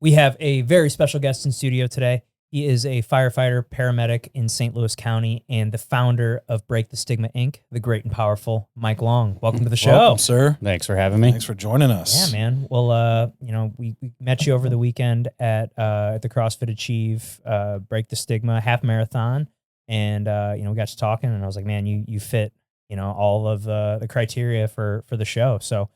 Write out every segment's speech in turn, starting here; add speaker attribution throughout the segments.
Speaker 1: We have a very special guest in studio today. He is a firefighter, paramedic in St. Louis County, and the founder of Break the Stigma, Inc., the great and powerful Mike Long. Welcome to the show.
Speaker 2: Welcome, sir.
Speaker 3: Thanks for having me.
Speaker 2: Thanks for joining us.
Speaker 1: Yeah, man. Well, we met you over the weekend at the CrossFit Achieve Break the Stigma half marathon, and we got to talking, and I was like, man, you fit all of the criteria for the show. So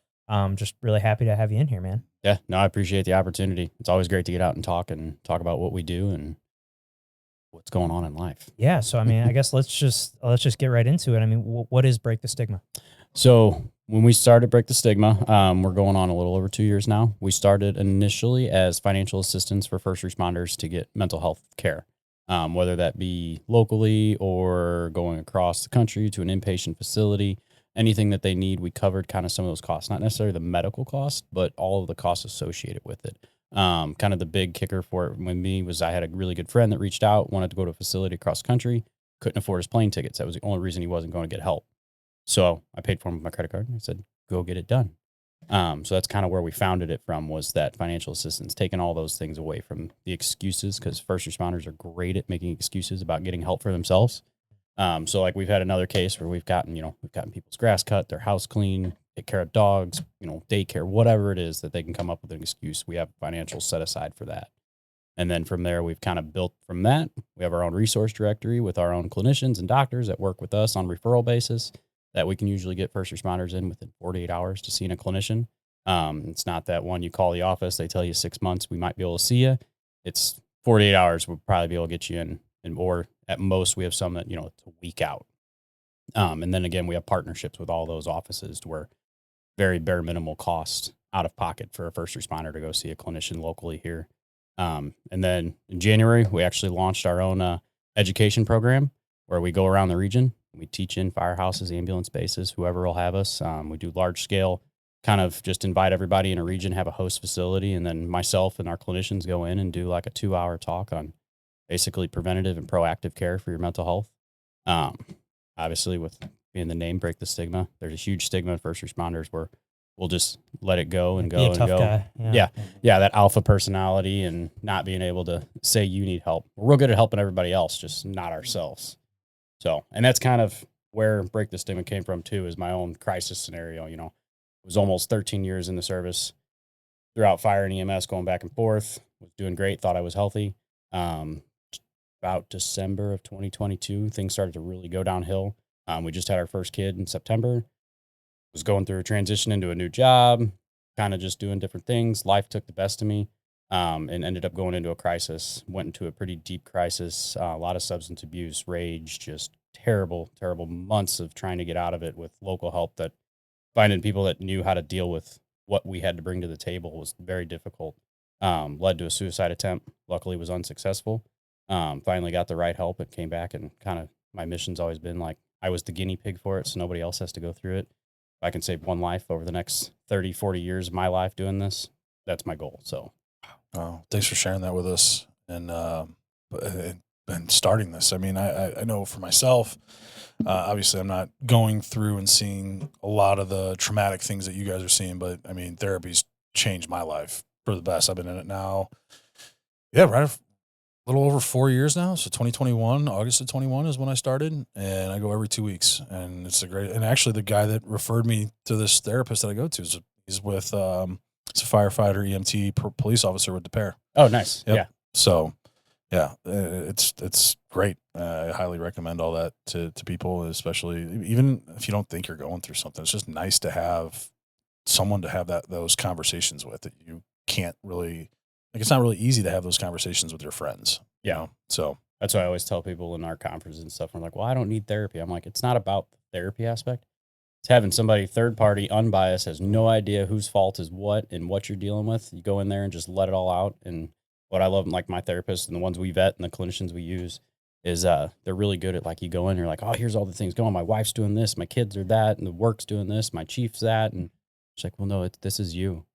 Speaker 1: just really happy to have you in here, man.
Speaker 3: Yeah, no, I appreciate the opportunity. It's always great to get out and talk about what we do and what's going on in life.
Speaker 1: Yeah. So, I mean, I guess let's just get right into it. I mean, what is Break the Stigma?
Speaker 3: So when we started Break the Stigma, we're going on a little over 2 years now. We started initially as financial assistance for first responders to get mental health care, whether that be locally or going across the country to an inpatient facility. Anything that they need, we covered kind of some of those costs, not necessarily the medical cost, but all of the costs associated with it. Kind of the big kicker for it with me was I had a really good friend that reached out, wanted to go to a facility across the country, couldn't afford his plane tickets. That was the only reason he wasn't going to get help. So I paid for him with my credit card and I said, go get it done. So that's kind of where we founded it from, was that financial assistance, taking all those things away from the excuses, because first responders are great at making excuses about getting help for themselves. So like we've had another case where we've gotten people's grass cut, their house clean, take care of dogs, daycare, whatever it is that they can come up with an excuse. We have financial set aside for that. And then from there, we've kind of built from that. We have our own resource directory with our own clinicians and doctors that work with us on referral basis that we can usually get first responders in within 48 hours to seeing a clinician. It's not that one you call the office, they tell you 6 months, we might be able to see you. It's 48 hours, we'll probably be able to get you in. Or at most, we have some that, it's a week out. And then again, we have partnerships with all those offices to where very bare minimal cost out of pocket for a first responder to go see a clinician locally here. And then in January, we actually launched our own education program where we go around the region. We teach in firehouses, ambulance bases, whoever will have us. We do large scale, kind of just invite everybody in a region, have a host facility, and then myself and our clinicians go in and do like a 2-hour talk on basically preventative and proactive care for your mental health. Obviously, with being the name Break the Stigma, there's a huge stigma in first responders where we'll just let it go and go
Speaker 1: Be a
Speaker 3: and
Speaker 1: tough
Speaker 3: go.
Speaker 1: guy.
Speaker 3: Yeah, that alpha personality and not being able to say you need help. We're real good at helping everybody else, just not ourselves. So, and that's kind of where Break the Stigma came from too, is my own crisis scenario. It was almost 13 years in the service throughout fire and EMS, going back and forth, was doing great, thought I was healthy. About December of 2022, things started to really go downhill. We just had our first kid in September, was going through a transition into a new job, kind of just doing different things. Life took the best of me, and ended up going into a crisis, went into a pretty deep crisis, a lot of substance abuse, rage, just terrible, terrible months of trying to get out of it with local help. That finding people that knew how to deal with what we had to bring to the table was very difficult. Led to a suicide attempt, luckily was unsuccessful. Finally got the right help and came back, and kind of my mission's always been like, I was the guinea pig for it, so nobody else has to go through it. If I can save one life over the next 30, 40 years of my life doing this, that's my goal. So,
Speaker 2: thanks for sharing that with us and starting this. I mean, I know for myself, obviously I'm not going through and seeing a lot of the traumatic things that you guys are seeing, but I mean, therapy's changed my life for the best. I've been in it now. Yeah, right. A little over 4 years now. So 2021, August of 21 is when I started, and I go every 2 weeks, and it's and actually the guy that referred me to this therapist that I go to he's with, it's a firefighter, EMT, police officer with the pair.
Speaker 3: Oh, nice.
Speaker 2: Yep.
Speaker 3: Yeah.
Speaker 2: So yeah, it's great. I highly recommend all that to people, especially even if you don't think you're going through something. It's just nice to have someone to have those conversations with that you can't really, it's not really easy to have those conversations with your friends.
Speaker 3: Yeah.
Speaker 2: So
Speaker 3: that's why I always tell people in our conferences and stuff, we're like, well, I don't need therapy. I'm like, it's not about the therapy aspect. It's having somebody third party, unbiased, has no idea whose fault is what and what you're dealing with. You go in there and just let it all out. And what I love, like my therapists and the ones we vet and the clinicians we use, is they're really good at, like, you go in, you're like, oh, here's all the things going. My wife's doing this, my kids are that, and the work's doing this, my chief's that. And it's like, well, no, this is you.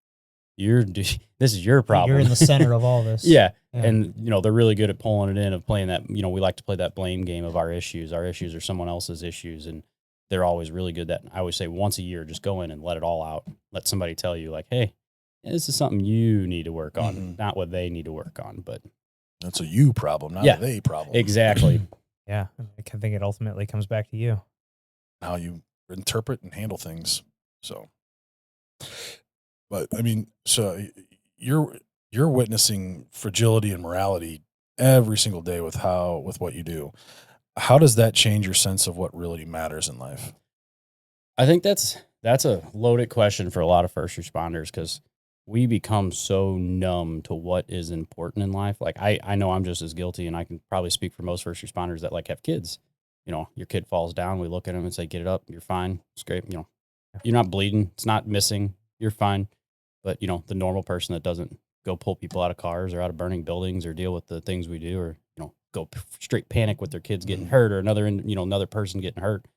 Speaker 3: This is your problem.
Speaker 1: You're in the center of all this.
Speaker 3: Yeah. And, they're really good at pulling it in, of playing that, we like to play that blame game of our issues. Our issues are someone else's issues. And they're always really good at, I always say once a year, just go in and let it all out. Let somebody tell you, like, hey, this is something you need to work on,
Speaker 2: Mhm.
Speaker 3: not what they need to work on. But
Speaker 2: That's a you problem, not
Speaker 3: Yeah,
Speaker 2: a they problem.
Speaker 3: exactly.
Speaker 1: Yeah, I think it ultimately comes back to you.
Speaker 2: How you interpret and handle things. So, but I mean, so you're witnessing fragility and morality every single day with what you do. How does that change your sense of what really matters in life?
Speaker 3: I think that's a loaded question for a lot of first responders because we become so numb to what is important in life. Like I know I'm just as guilty, and I can probably speak for most first responders that like have kids. You know, your kid falls down, we look at them and say, "Get it up, you're fine, it's great." You know, you're not bleeding, it's not missing, you're fine. But you know, the normal person that doesn't go pull people out of cars or out of burning buildings or deal with the things we do, or you know, go straight panic with their kids getting hurt or another person getting hurt.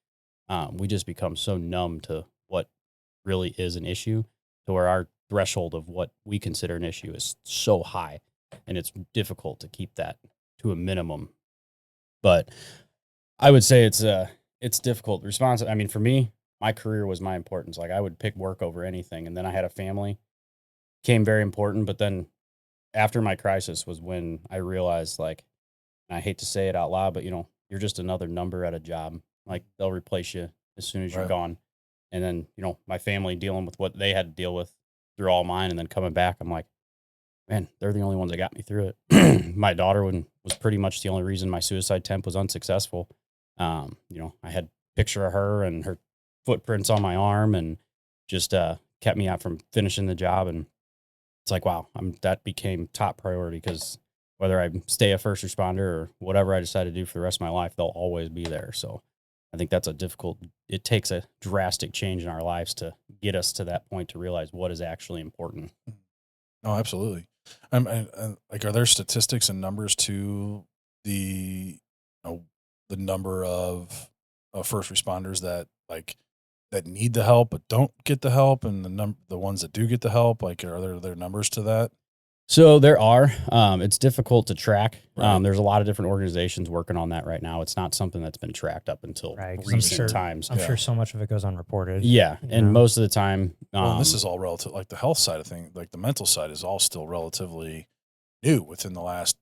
Speaker 3: We just become so numb to what really is an issue to where our threshold of what we consider an issue is so high, and it's difficult to keep that to a minimum. But I would say it's difficult response. I mean, for me, my career was my importance. Like I would pick work over anything. And then I had a family, became very important. But then after my crisis was when I realized, like, and I hate to say it out loud, but you know, you're just another number at a job. Like they'll replace you as soon as you're
Speaker 2: Right.
Speaker 3: gone. And then, you know, my family dealing with what they had to deal with through all mine, and then coming back, I'm like, man, they're the only ones that got me through it. My daughter was pretty much the only reason my suicide attempt was unsuccessful. You know, I had a picture of her and her footprints on my arm, and just kept me out from finishing the job. And it's like, wow, that became top priority because whether I stay a first responder or whatever I decide to do for the rest of my life, they'll always be there. So I think that's it takes a drastic change in our lives to get us to that point to realize what is actually important.
Speaker 2: Oh, absolutely. Like, are there statistics and numbers to the, the number of first responders that that need the help but don't get the help, and the ones that do get the help? Like, are there numbers to that?
Speaker 3: So there are, it's difficult to track.
Speaker 2: Right.
Speaker 3: There's a lot of different organizations working on that right now. It's not something that's been tracked up until
Speaker 1: Right, 'cause
Speaker 3: recent times.
Speaker 1: I'm sure so much of it goes unreported.
Speaker 3: Yeah.
Speaker 1: you
Speaker 3: And
Speaker 1: know?
Speaker 3: most of the time,
Speaker 2: Well, and this is all relative. Like the health side of things, like the mental side, is all still relatively new within the last,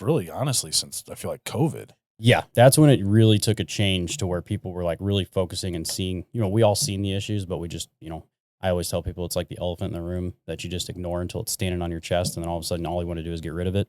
Speaker 2: really honestly, since I feel like COVID.
Speaker 3: yeah, that's when it really took a change to where people were like really focusing and seeing, you know, we all seen the issues, but we just, you know, I always tell people it's like the elephant in the room that you just ignore until it's standing on your chest. And then all of a sudden, all you want to do is get rid of it.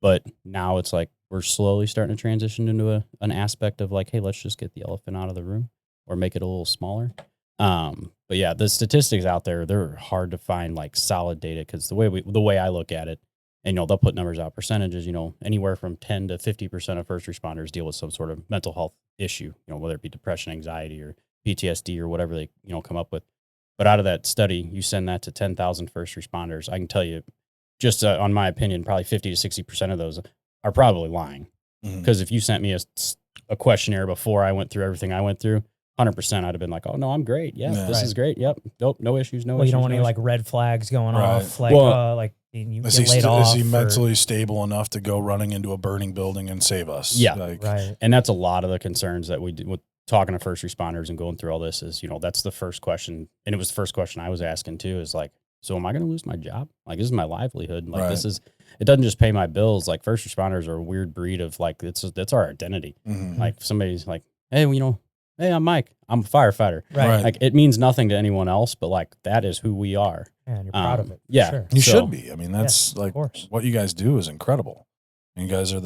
Speaker 3: But now it's like we're slowly starting to transition into an aspect of like, hey, let's just get the elephant out of the room or make it a little smaller. But yeah, the statistics out there, they're hard to find like solid data because the way I look at it, and you know, they'll put numbers out, percentages, you know, anywhere from 10 to 50% of first responders deal with some sort of mental health issue, you know, whether it be depression, anxiety, or PTSD or whatever they, you know, come up with. But out of that study, you send that to 10,000 first responders. I can tell you, just on my opinion, probably 50 to 60% of those are probably lying. Because if you sent me a questionnaire before I went through everything I went through, 100% I'd have been like, oh, no, I'm great. Yeah, this is great. Yep. Nope. No issues. No
Speaker 1: Well,
Speaker 3: issues.
Speaker 1: you don't want
Speaker 3: no
Speaker 1: any
Speaker 3: issues.
Speaker 1: like red flags going
Speaker 2: Right.
Speaker 1: off, like
Speaker 3: Well,
Speaker 1: like you
Speaker 2: Is
Speaker 1: get laid off.
Speaker 2: Is he mentally stable enough to go running into a burning building and save us?
Speaker 3: Yeah.
Speaker 2: Like,
Speaker 1: Right.
Speaker 3: And that's a lot of the concerns that we do with talking to first responders and going through all this is, you know, that's the first question. And it was the first question I was asking too, is like, so am I going to lose my job? Like, this is my livelihood. Like,
Speaker 2: Right.
Speaker 3: it doesn't just pay my bills. Like, first responders are a weird breed of like, that's our identity. Like, somebody's like, hey, well, you know, hey, I'm Mike. I'm a firefighter.
Speaker 1: Right.
Speaker 3: Like, it means nothing to anyone else, but like, that is who we are.
Speaker 1: Yeah, and you're proud of it. For
Speaker 3: yeah.
Speaker 1: Sure.
Speaker 2: You
Speaker 3: So-
Speaker 2: should be. I mean, that's
Speaker 1: Of
Speaker 2: like
Speaker 1: course.
Speaker 2: what you guys do is incredible. And you guys are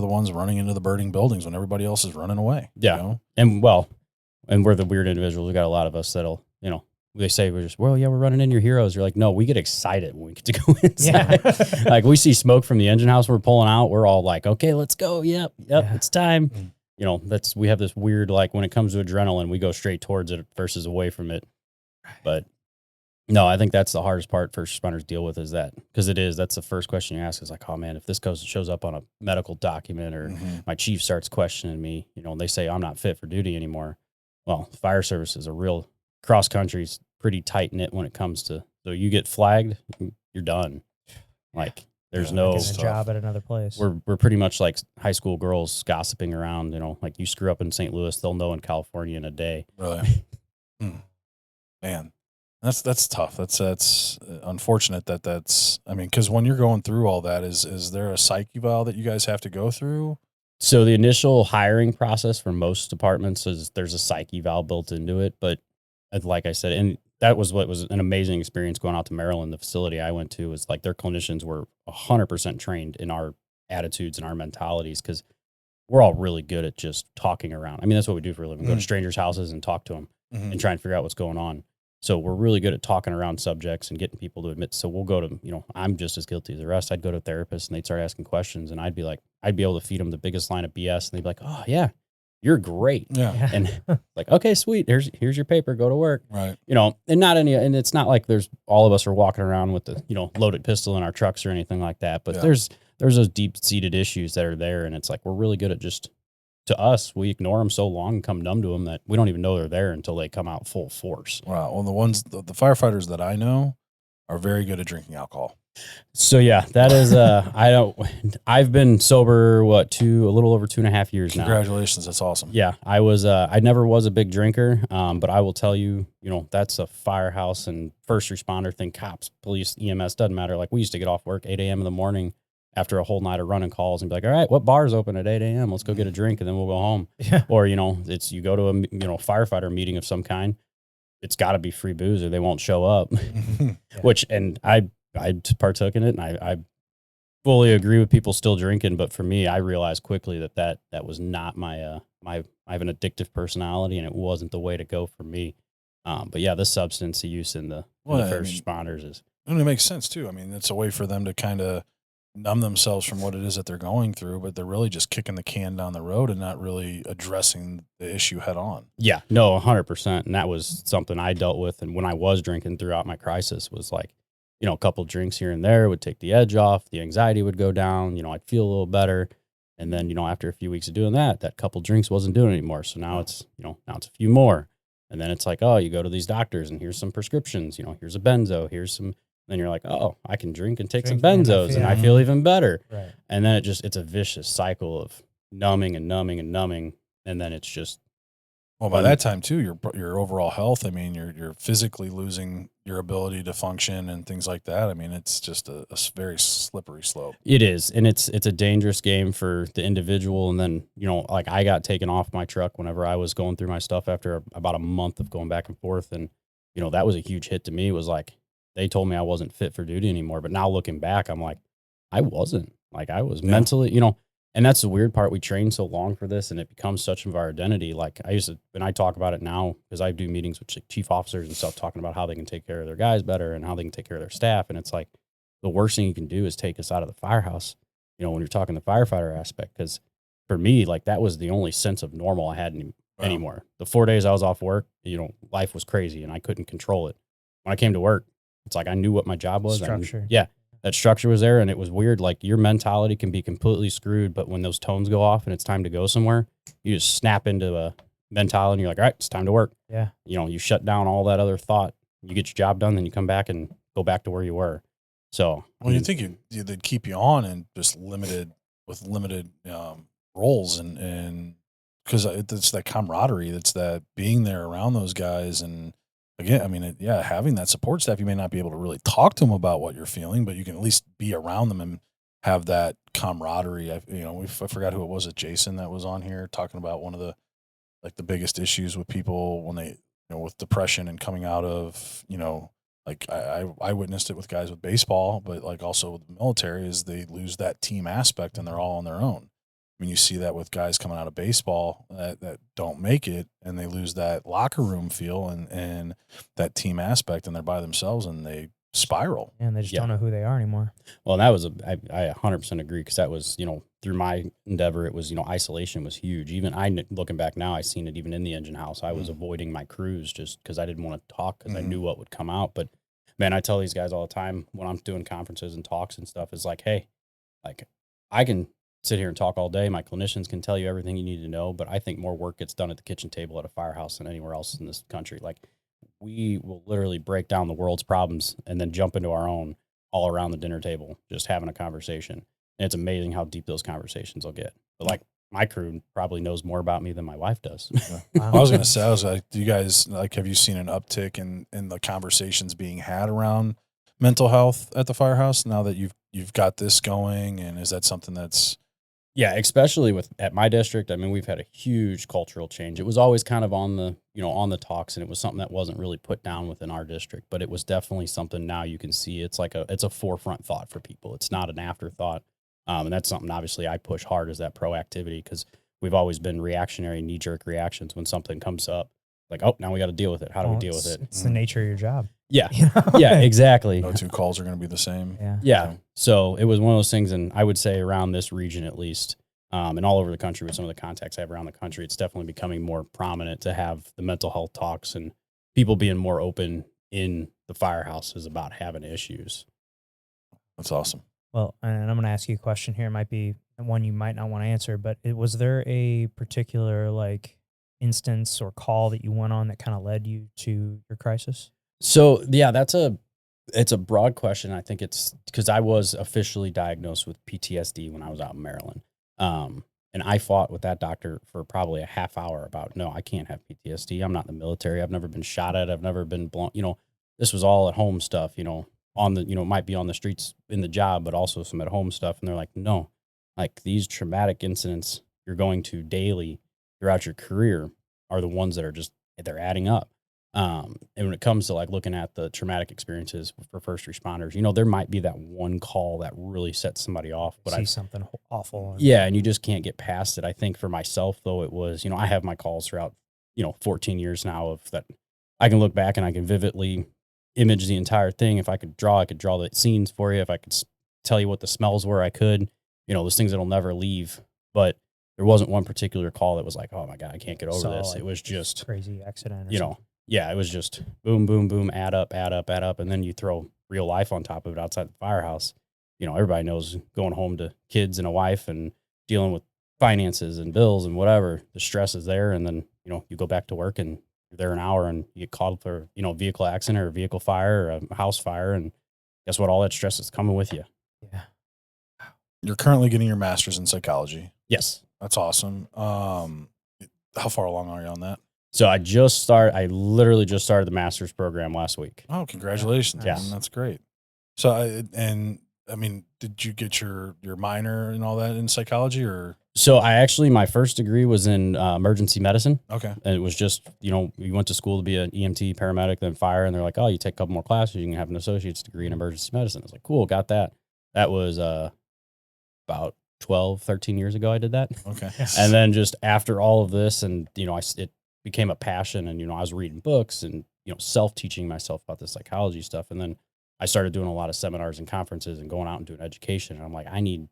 Speaker 2: the ones running into the burning buildings when everybody else is running away.
Speaker 3: Yeah.
Speaker 2: You know?
Speaker 3: And we're the weird individuals. We got a lot of us that'll, you know, they say we're just, well, yeah, we're running in your heroes. You're like, no, we get excited when we get to go inside.
Speaker 1: Yeah.
Speaker 3: Like we see smoke from the engine house we're pulling out. We're all like, okay, let's go. Yep.
Speaker 1: Yeah.
Speaker 3: It's time.
Speaker 2: Mm.
Speaker 3: You know, we have this weird, like when it comes to adrenaline, we go straight towards it versus away from it. But no, I think that's the hardest part first responders deal with is that, because that's the first question you ask is like, oh man, if this shows up on a medical document or my chief starts questioning me, you know, and they say I'm not fit for duty anymore. Well, fire service is a real cross country's pretty tight knit when it comes to, so you get flagged, you're done. Like there's no
Speaker 1: Getting a job at another place.
Speaker 3: we're pretty much like high school girls gossiping around, you know, like you screw up in St. Louis, they'll know in California in a day.
Speaker 2: Really? Man. That's tough. That's unfortunate that's, I mean, because when you're going through all that, is there a psych eval that you guys have to go through?
Speaker 3: So the initial hiring process for most departments is there's a psych eval built into it. But like I said, and that was what was an amazing experience going out to Maryland. The facility I went to was like their clinicians were 100% trained in our attitudes and our mentalities because we're all really good at just talking around. I mean, that's what we do for a living. Go to strangers' houses and talk to them and try and figure out what's going on. So we're really good at talking around subjects and getting people to admit. So we'll go to, I'm just as guilty as the rest. I'd go to therapists and they'd start asking questions and I'd be able to feed them the biggest line of BS. And they'd be like, oh yeah, you're great.
Speaker 2: Yeah.
Speaker 3: And like, okay, sweet. Here's your paper. Go to work.
Speaker 2: Right.
Speaker 3: And it's not like there's all of us are walking around with the, loaded pistol in our trucks or anything like that. But there's those deep seated issues that are there. And it's like, we're really good at just, to us, we ignore them so long and come numb to them that we don't even know they're there until they come out full force.
Speaker 2: Wow. Well, the firefighters that I know are very good at drinking alcohol.
Speaker 3: So yeah, that is, I've been sober, a little over 2.5 years now.
Speaker 2: Congratulations. That's awesome.
Speaker 3: Yeah. I never was a big drinker. But I will tell you, that's a firehouse and first responder thing. Cops, police, EMS, doesn't matter. Like we used to get off work 8 a.m. in the morning after a whole night of running calls and be like, all right, what bar's open at 8 a.m.? Let's go get a drink and then we'll go home.
Speaker 1: Yeah.
Speaker 3: Or, you go to a, firefighter meeting of some kind. It's gotta be free booze or they won't show up, and I partook in it. And I fully agree with people still drinking. But for me, I realized quickly that was not my, I have an addictive personality and it wasn't the way to go for me. But yeah, the substance use in the first responders is.
Speaker 2: And it makes sense too. I mean, it's a way for them to kind of numb themselves from what it is that they're going through, but they're really just kicking the can down the road and not really addressing the issue head on.
Speaker 3: Yeah, no, 100%. And that was something I dealt with. And when I was drinking throughout my crisis was like, a couple drinks here and there would take the edge off. The anxiety would go down. I'd feel a little better. And then, after a few weeks of doing that couple drinks wasn't doing it anymore. So now it's, now it's a few more. And then it's like, oh, you go to these doctors and here's some prescriptions, here's a benzo, here's some. Then you're like, oh, I can drink and take some benzos and I feel even better.
Speaker 1: Right.
Speaker 3: And then it's a vicious cycle of numbing and numbing and numbing. And then it's just.
Speaker 2: Well, by that time too, your overall health, I mean, you're physically losing your ability to function and things like that. I mean, it's just a very slippery slope.
Speaker 3: It is. And it's a dangerous game for the individual. And then, like I got taken off my truck whenever I was going through my stuff after about a month of going back and forth. And, that was a huge hit to me. It was like, they told me I wasn't fit for duty anymore. But now looking back, I'm like, I wasn't. Like I was mentally, and that's the weird part. We trained so long for this and it becomes such of our identity. Like and I talk about it now because I do meetings with chief officers and stuff talking about how they can take care of their guys better and how they can take care of their staff. And it's like the worst thing you can do is take us out of the firehouse, when you're talking the firefighter aspect. Because for me, like that was the only sense of normal I had anymore. The 4 days I was off work, life was crazy and I couldn't control it. When I came to work, it's like I knew what my job was.
Speaker 1: Structure.
Speaker 3: That structure was there, and it was weird. Like your mentality can be completely screwed, but when those tones go off and it's time to go somewhere, you just snap into a mentality and you're like, all right, it's time to work.
Speaker 1: Yeah.
Speaker 3: You shut down all that other thought. You get your job done, then you come back and go back to where you were. So,
Speaker 2: well, you think they'd keep you on and just limited roles and because it's that camaraderie, that's that being there around those guys. And again, I mean, having that support staff, you may not be able to really talk to them about what you're feeling, but you can at least be around them and have that camaraderie. I forgot who it was, Jason, that was on here talking about one of the biggest issues with people when they, with depression and coming out of, like I witnessed it with guys with baseball, but like also with the military is they lose that team aspect and they're all on their own. I mean, you see that with guys coming out of baseball that don't make it and they lose that locker room feel and that team aspect and they're by themselves and they spiral.
Speaker 1: And they just don't know who they are anymore.
Speaker 3: Well, that was I 100% agree because that was, through my endeavor, it was, isolation was huge. Even looking back now, I seen it even in the engine house. I was avoiding my crews just because I didn't want to talk because I knew what would come out. But man, I tell these guys all the time when I'm doing conferences and talks and stuff is like, hey, like I can sit here and talk all day. My clinicians can tell you everything you need to know, but I think more work gets done at the kitchen table at a firehouse than anywhere else in this country. Like we will literally break down the world's problems and then jump into our own all around the dinner table, just having a conversation. And it's amazing how deep those conversations will get. But like my crew probably knows more about me than my wife does.
Speaker 2: I was going to say, I was like, do you guys, like, have you seen an uptick in the conversations being had around mental health at the firehouse now that you've got this going? And is that something that's,
Speaker 3: Yeah, especially at my district. I mean, we've had a huge cultural change. It was always kind of on the talks, and it was something that wasn't really put down within our district, but it was definitely something now you can see. It's a forefront thought for people. It's not an afterthought. And that's something obviously I push hard, is that proactivity, because we've always been reactionary, knee jerk reactions when something comes up. Like, oh, now we got to deal with it. How do we deal with it?
Speaker 1: It's the nature of your job.
Speaker 3: Yeah. Yeah, exactly.
Speaker 2: no two calls are going to be the same?
Speaker 3: Yeah. So it was one of those things, and I would say around this region at least, and all over the country with some of the contacts I have around the country, it's definitely becoming more prominent to have the mental health talks and people being more open in the firehouses about having issues.
Speaker 2: That's awesome.
Speaker 1: Well, and I'm going to ask you a question here. It might be one you might not want to answer, but was there a particular instance or call that you went on that kind of led you to your crisis?
Speaker 3: So yeah, it's a broad question. I think it's because I was officially diagnosed with PTSD when I was out in Maryland. And I fought with that doctor for probably a half hour about, no, I can't have PTSD. I'm not in the military. I've never been shot at. I've never been blown. This was all at home stuff, on the, might be on the streets in the job, but also some at home stuff. And they're like, no, like these traumatic incidents you're going to daily throughout your career are the ones that are they're adding up. And when it comes to looking at the traumatic experiences for first responders, there might be that one call that really sets somebody off, but
Speaker 1: see something awful.
Speaker 3: And you just can't get past it. I think for myself though, it was, I have my calls throughout, 14 years now of that. I can look back and I can vividly image the entire thing. If I could draw the scenes for you. If I could tell you what the smells were, I could, those things that'll never leave. But there wasn't one particular call that was like, oh my God, I can't get over this. It was just
Speaker 1: crazy accident.
Speaker 3: Yeah, it was just boom, boom, boom, add up. And then you throw real life on top of it outside the firehouse. Everybody knows going home to kids and a wife and dealing with finances and bills and whatever, the stress is there. And then, you go back to work and you're there an hour and you get called for, vehicle accident or a vehicle fire or a house fire. And guess what? All that stress is coming with you.
Speaker 1: Yeah.
Speaker 2: You're currently getting your master's in psychology.
Speaker 3: Yes.
Speaker 2: That's awesome. How far along are you on that?
Speaker 3: So I literally just started the master's program last week.
Speaker 2: Oh, congratulations.
Speaker 3: Yeah.
Speaker 2: That's great. So, did you get your minor and all that in psychology or?
Speaker 3: So my first degree was in emergency medicine.
Speaker 2: Okay.
Speaker 3: And it was just, we went to school to be an EMT paramedic, then fire. And they're like, oh, you take a couple more classes, you can have an associate's degree in emergency medicine. I was like, cool, got that. That was about 12, 13 years ago I did that.
Speaker 2: Okay.
Speaker 3: And then just after all of this and, it became a passion and, I was reading books and, self-teaching myself about the psychology stuff. And then I started doing a lot of seminars and conferences and going out and doing education. And I'm like, I need,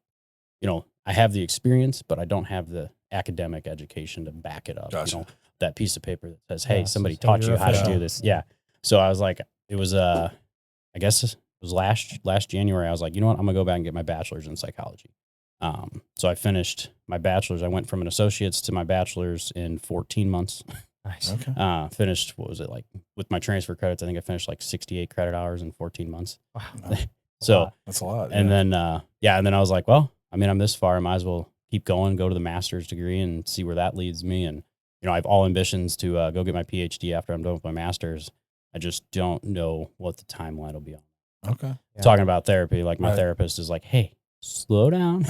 Speaker 3: I have the experience, but I don't have the academic education to back it up.
Speaker 2: Gotcha.
Speaker 3: That piece of paper that says, hey, somebody taught you how to do this. Yeah. So I was like, it was, I guess it was last January. I was like, you know what? I'm gonna go back and get my bachelor's in psychology. So I finished my bachelor's. I went from an associate's to my bachelor's in 14 months.
Speaker 1: Nice.
Speaker 2: Okay.
Speaker 3: Finished, what was it like with my transfer credits? I think I finished 68 credit hours in 14 months.
Speaker 1: Wow.
Speaker 3: So
Speaker 2: that's a lot.
Speaker 3: And then, and then I was like, well, I'm this far. I might as well keep going, go to the master's degree and see where that leads me. And, I have all ambitions to go get my PhD after I'm done with my master's. I just don't know what the timeline will be on.
Speaker 2: Okay.
Speaker 1: Yeah.
Speaker 3: Talking about therapy, my therapist is like, hey, slow down.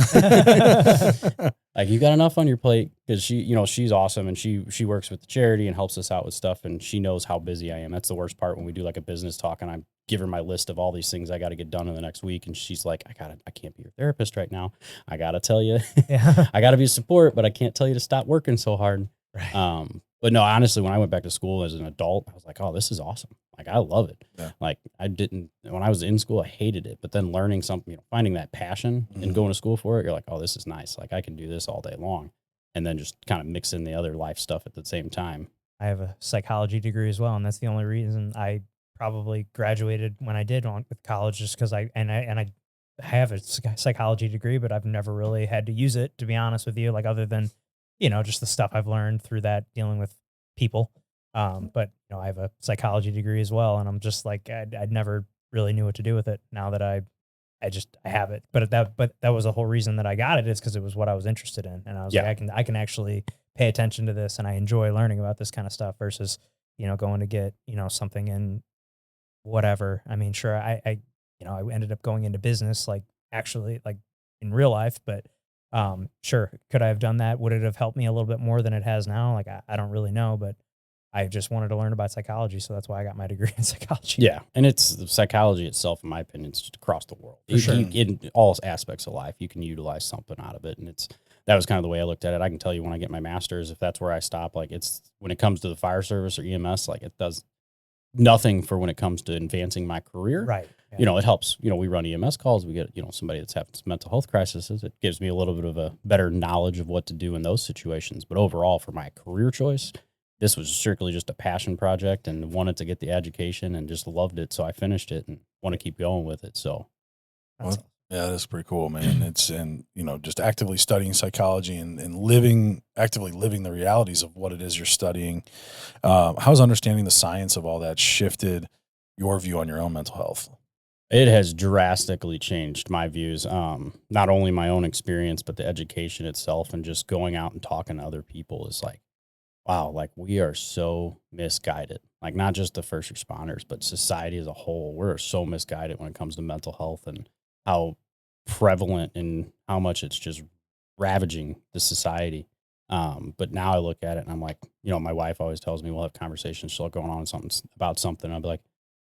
Speaker 3: You got enough on your plate, because she's awesome and she works with the charity and helps us out with stuff, and she knows how busy I am. That's the worst part when we do a business talk and I give her my list of all these things I got to get done in the next week, and she's like, I can't be your therapist right now. I got to tell you, I got to be a support, but I can't tell you to stop working so hard.
Speaker 1: Right.
Speaker 3: But no, honestly, when I went back to school as an adult, I was like, oh, this is awesome. I love it.
Speaker 2: Yeah.
Speaker 3: When I was in school, I hated it. But then learning something, finding that passion and going to school for it, you're like, oh, this is nice. I can do this all day long. And then just kind of mix in the other life stuff at the same time.
Speaker 1: I have a psychology degree as well. And that's the only reason I probably graduated when I did with college, just because I have a psychology degree, but I've never really had to use it, to be honest with you, other than, just the stuff I've learned through that, dealing with people. But I have a psychology degree as well, and I'm just I never really knew what to do with it. Now that I I have it. But that was the whole reason that I got it, is because it was what I was interested in. And I was
Speaker 3: Yeah.
Speaker 1: like, I can actually pay attention to this, and I enjoy learning about this kind of stuff versus, going to get, something in whatever. I mean, sure, I ended up going into business, like actually like in real life, but sure, could I have done that? Would it have helped me a little bit more than it has now? Like, I don't really know, but I just wanted to learn about psychology. So that's why I got my degree in psychology.
Speaker 3: Yeah. And it's psychology itself, in my opinion, it's just across the world.
Speaker 1: For sure.
Speaker 3: In all aspects of life, you can utilize something out of it. And that was kind of the way I looked at it. I can tell you when I get my master's, if that's where I stop, like when it comes to the fire service or EMS, like it does nothing for when it comes to advancing my career.
Speaker 1: Right. Yeah.
Speaker 3: It helps, we run EMS calls. We get, somebody that's having some mental health crises. It gives me a little bit of a better knowledge of what to do in those situations. But overall, for my career choice, this was strictly just a passion project and wanted to get the education and just loved it. So I finished it and want to keep going with it. So.
Speaker 2: Yeah, that's pretty cool, man. Just actively studying psychology and actively living the realities of what it is you're studying. How's understanding the science of all that shifted your view on your own mental health?
Speaker 3: It has drastically changed my views. Not only my own experience, but the education itself, and just going out and talking to other people is like, wow, like we are so misguided. Like not just the first responders, but society as a whole. We're so misguided when it comes to mental health and how prevalent and how much it's just ravaging the society. But now I look at it and I'm like, my wife always tells me we'll have conversations. She'll go on about something. I'll be like,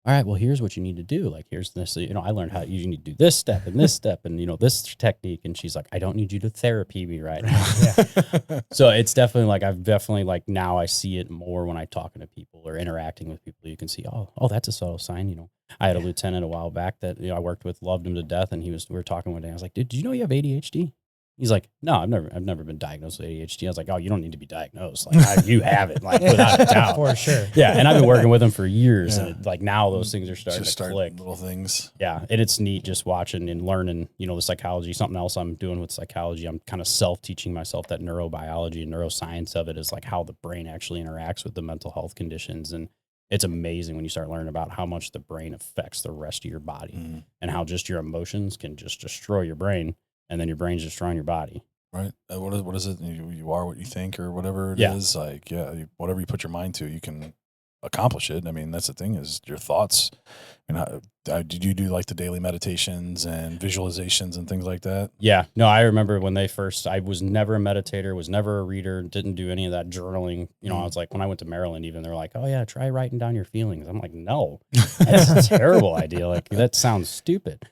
Speaker 3: all right, well, here's what you need to do. Like, here's this, I learned how you need to do this step and this step and, this technique. And she's like, I don't need you to therapy me right now.
Speaker 1: Yeah.
Speaker 3: So it's definitely like, now I see it more when I'm talking to people or interacting with people. You can see, oh, that's a subtle sign. I had a lieutenant a while back that, I worked with, loved him to death. And we were talking one day. I was like, dude, did you know you have ADHD? He's like, no, I've never been diagnosed with ADHD. I was like, oh, you don't need to be diagnosed. Like you have it, like without a doubt.
Speaker 1: For sure.
Speaker 3: Yeah. And I've been working with him for years. Yeah. And now those things are starting to click.
Speaker 2: Little things.
Speaker 3: Yeah. And it's neat just watching and learning, the psychology. Something else I'm doing with psychology, I'm kind of self-teaching myself that neurobiology and neuroscience of it is like how the brain actually interacts with the mental health conditions. And it's amazing when you start learning about how much the brain affects the rest of your body and how just your emotions can just destroy your brain. And then your brain's destroying your body.
Speaker 2: Right. What is it? You are what you think or whatever it is. Like, whatever you put your mind to, you can accomplish it. I mean, that's the thing is your thoughts. I mean, did you do like the daily meditations and visualizations and things like that?
Speaker 3: Yeah. No, I remember when I was never a meditator, was never a reader, didn't do any of that journaling. I was like, when I went to Maryland, even they're like, oh yeah, try writing down your feelings. I'm like, no, that's a terrible idea. Like that sounds stupid.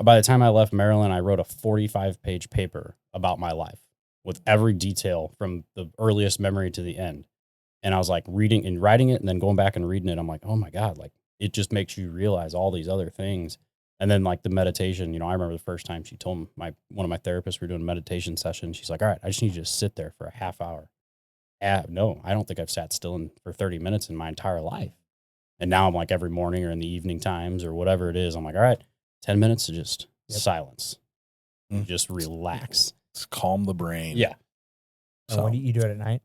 Speaker 3: By the time I left Maryland, I wrote a 45-page paper about my life with every detail from the earliest memory to the end. And I was like writing it and then going back and reading it. I'm like, oh my God, like it just makes you realize all these other things. And then like the meditation, I remember the first time she told one of my therapists, we were doing a meditation session. She's like, all right, I just need you to sit there for a half hour. No, I don't think I've sat still for 30 minutes in my entire life. And now I'm like every morning or in the evening times or whatever it is, I'm like, all right, 10 minutes to just silence, just relax.
Speaker 2: Just calm the brain.
Speaker 3: Yeah.
Speaker 1: So when you do it at night?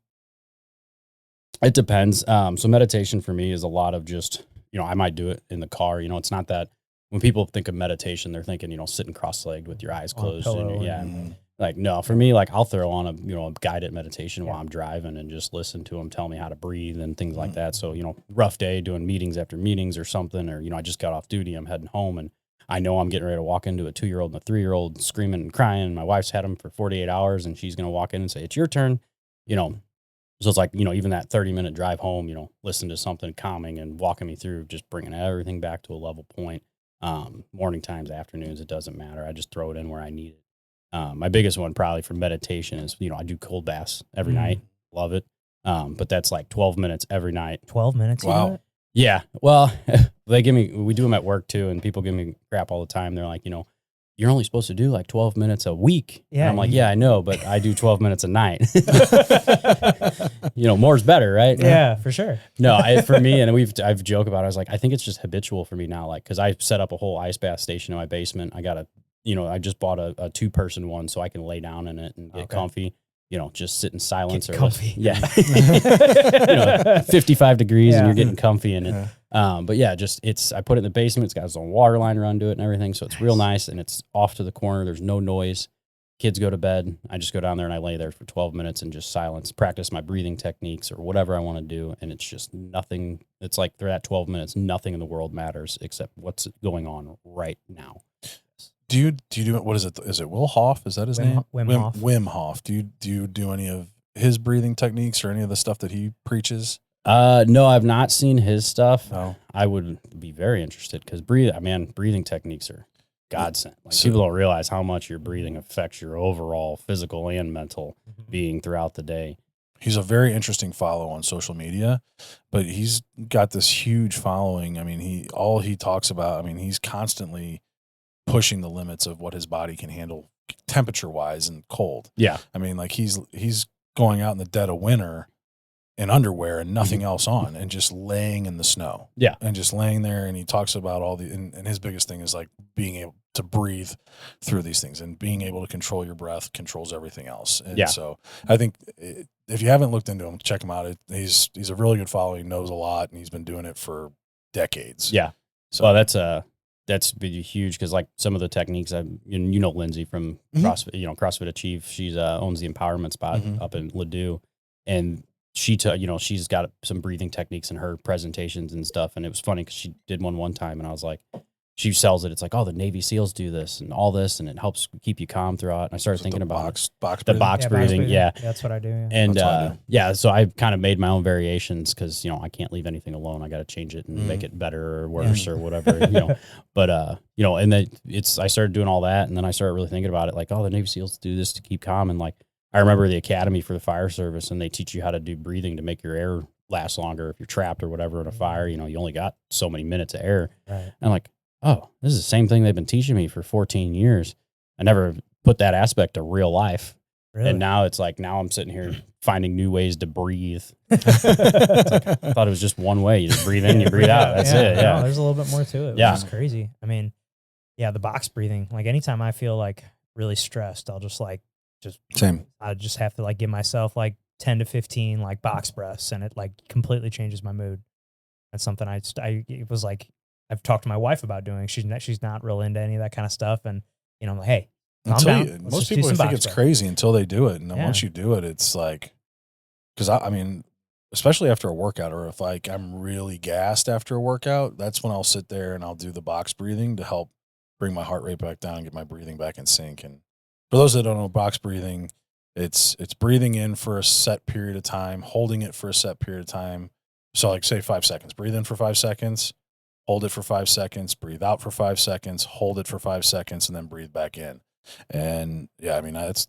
Speaker 3: It depends. So meditation for me is a lot of just, I might do it in the car. It's not that when people think of meditation, they're thinking, sitting cross-legged with your eyes closed. Like, no, for me, like I'll throw on a guided meditation while I'm driving and just listen to them tell me how to breathe and things like that. So, rough day doing meetings after meetings or something, or, I just got off duty, I'm heading home and I know I'm getting ready to walk into a 2-year-old and a 3-year-old screaming and crying. My wife's had them for 48 hours and she's going to walk in and say, it's your turn. So it's like, even that 30-minute drive home, listen to something calming and walking me through, just bringing everything back to a level point. Morning times, afternoons, it doesn't matter. I just throw it in where I need it. My biggest one probably for meditation is, I do cold baths every night. Love it. But that's like 12 minutes every night.
Speaker 1: 12 minutes?
Speaker 2: Wow.
Speaker 3: Yeah. Well, we do them at work too. And people give me crap all the time. They're like, you're only supposed to do like 12 minutes a week. Yeah. And I'm like, yeah, I know, but I do 12 minutes a night. More's better, right?
Speaker 1: Yeah, for sure.
Speaker 3: No, for me, and I've joked about it. I was like, I think it's just habitual for me now. Like, cause I set up a whole ice bath station in my basement. I got I just bought a 2-person one so I can lay down in it and get comfy. just sit in silence
Speaker 1: Get
Speaker 3: or
Speaker 1: comfy.
Speaker 3: Yeah. 55 degrees and you're getting comfy in it. But yeah, I put it in the basement. It's got its own water line around to it and everything. So it's real nice and it's off to the corner. There's no noise. Kids go to bed. I just go down there and I lay there for 12 minutes and just silence, practice my breathing techniques or whatever I want to do. And it's just nothing. It's like for that 12 minutes, nothing in the world matters except what's going on right now.
Speaker 2: Do you do what is it? Is it Will Hof? Is that his name?
Speaker 1: Wim Hof.
Speaker 2: Wim Hof. Do you do any of his breathing techniques or any of the stuff that he preaches?
Speaker 3: No, I've not seen his stuff.
Speaker 2: No.
Speaker 3: I would be very interested because breathing techniques are godsend. Like
Speaker 2: So-
Speaker 3: people don't realize how much your breathing affects your overall physical and mental being throughout the day.
Speaker 2: He's a very interesting follow on social media, but he's got this huge following. I mean, he talks about, he's constantly pushing the limits of what his body can handle temperature wise and cold.
Speaker 3: Yeah.
Speaker 2: Like he's going out in the dead of winter in underwear and nothing else on and just laying in the snow.
Speaker 3: Yeah.
Speaker 2: And just laying there. And he talks about and his biggest thing is like being able to breathe through these things and being able to control your breath controls everything else. And so I think if you haven't looked into him, check him out. He's a really good follower. He knows a lot and he's been doing it for decades.
Speaker 3: Yeah.
Speaker 2: So
Speaker 3: that's been huge because like some of the techniques Lindsay from CrossFit, CrossFit Achieve, she's owns the empowerment spot up in Ladue, and she's got some breathing techniques in her presentations and stuff. And it was funny because she did one time, and I was like, she sells it. It's like, oh, the Navy SEALs do this and all this, and it helps keep you calm throughout. And I started thinking about the box breathing. Yeah,
Speaker 1: that's what I do. Yeah.
Speaker 3: And so I kind of made my own variations because I can't leave anything alone. I got to change it and make it better or worse or whatever. But and then I started doing all that, and then I started really thinking about it. Like, oh, the Navy SEALs do this to keep calm, and like I remember the academy for the fire service, and they teach you how to do breathing to make your air last longer if you're trapped or whatever in a fire. You only got so many minutes of air.
Speaker 1: Right.
Speaker 3: And I'm like, oh, this is the same thing they've been teaching me for 14 years. I never put that aspect to real life. Really? And now it's like, now I'm sitting here finding new ways to breathe. It's like, I thought it was just one way. You just breathe in, you breathe out. That's it. Yeah.
Speaker 1: No, there's a little bit more to it.
Speaker 3: Yeah.
Speaker 1: Which is crazy. The box breathing, like anytime I feel like really stressed, I'll just
Speaker 2: same.
Speaker 1: I just have to like give myself like 10 to 15 like box breaths, and it like completely changes my mood. That's something it was like, I've talked to my wife about doing. She's not real into any of that kind of stuff. And, I'm like, hey, calm down.
Speaker 2: Most people think it's crazy until they do it. And then once you do it, it's like, because especially after a workout, or if like I'm really gassed after a workout, that's when I'll sit there and I'll do the box breathing to help bring my heart rate back down and get my breathing back in sync. And for those that don't know, box breathing, it's breathing in for a set period of time, holding it for a set period of time. So like say 5 seconds, breathe in for 5 seconds, hold it for 5 seconds, breathe out for 5 seconds, hold it for 5 seconds, and then breathe back in. And yeah,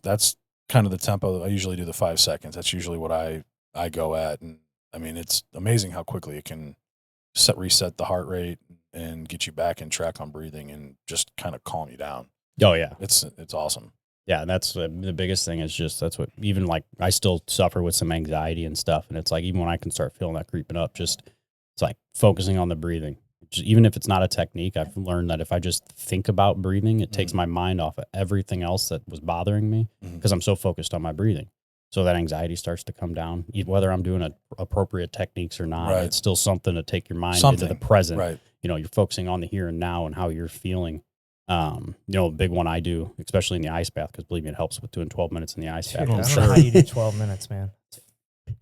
Speaker 2: that's kind of the tempo. I usually do the 5 seconds. That's usually what I go at. And it's amazing how quickly it can reset the heart rate and get you back in track on breathing and just kind of calm you down.
Speaker 3: Oh yeah.
Speaker 2: It's awesome.
Speaker 3: Yeah. And that's the biggest thing is just, that's what, even like I still suffer with some anxiety and stuff. And it's like, even when I can start feeling that creeping up, it's like focusing on the breathing. Even if it's not a technique, I've learned that if I just think about breathing, it takes my mind off of everything else that was bothering me because I'm so focused on my breathing. So that anxiety starts to come down, whether I'm doing appropriate techniques or not. Right. It's still something to take your mind into the present.
Speaker 2: Right.
Speaker 3: You're focusing on the here and now and how you're feeling. A big one I do, especially in the ice bath, because believe me, it helps with doing 12 minutes in the ice bath.
Speaker 1: I don't know how you do 12 minutes, man. It's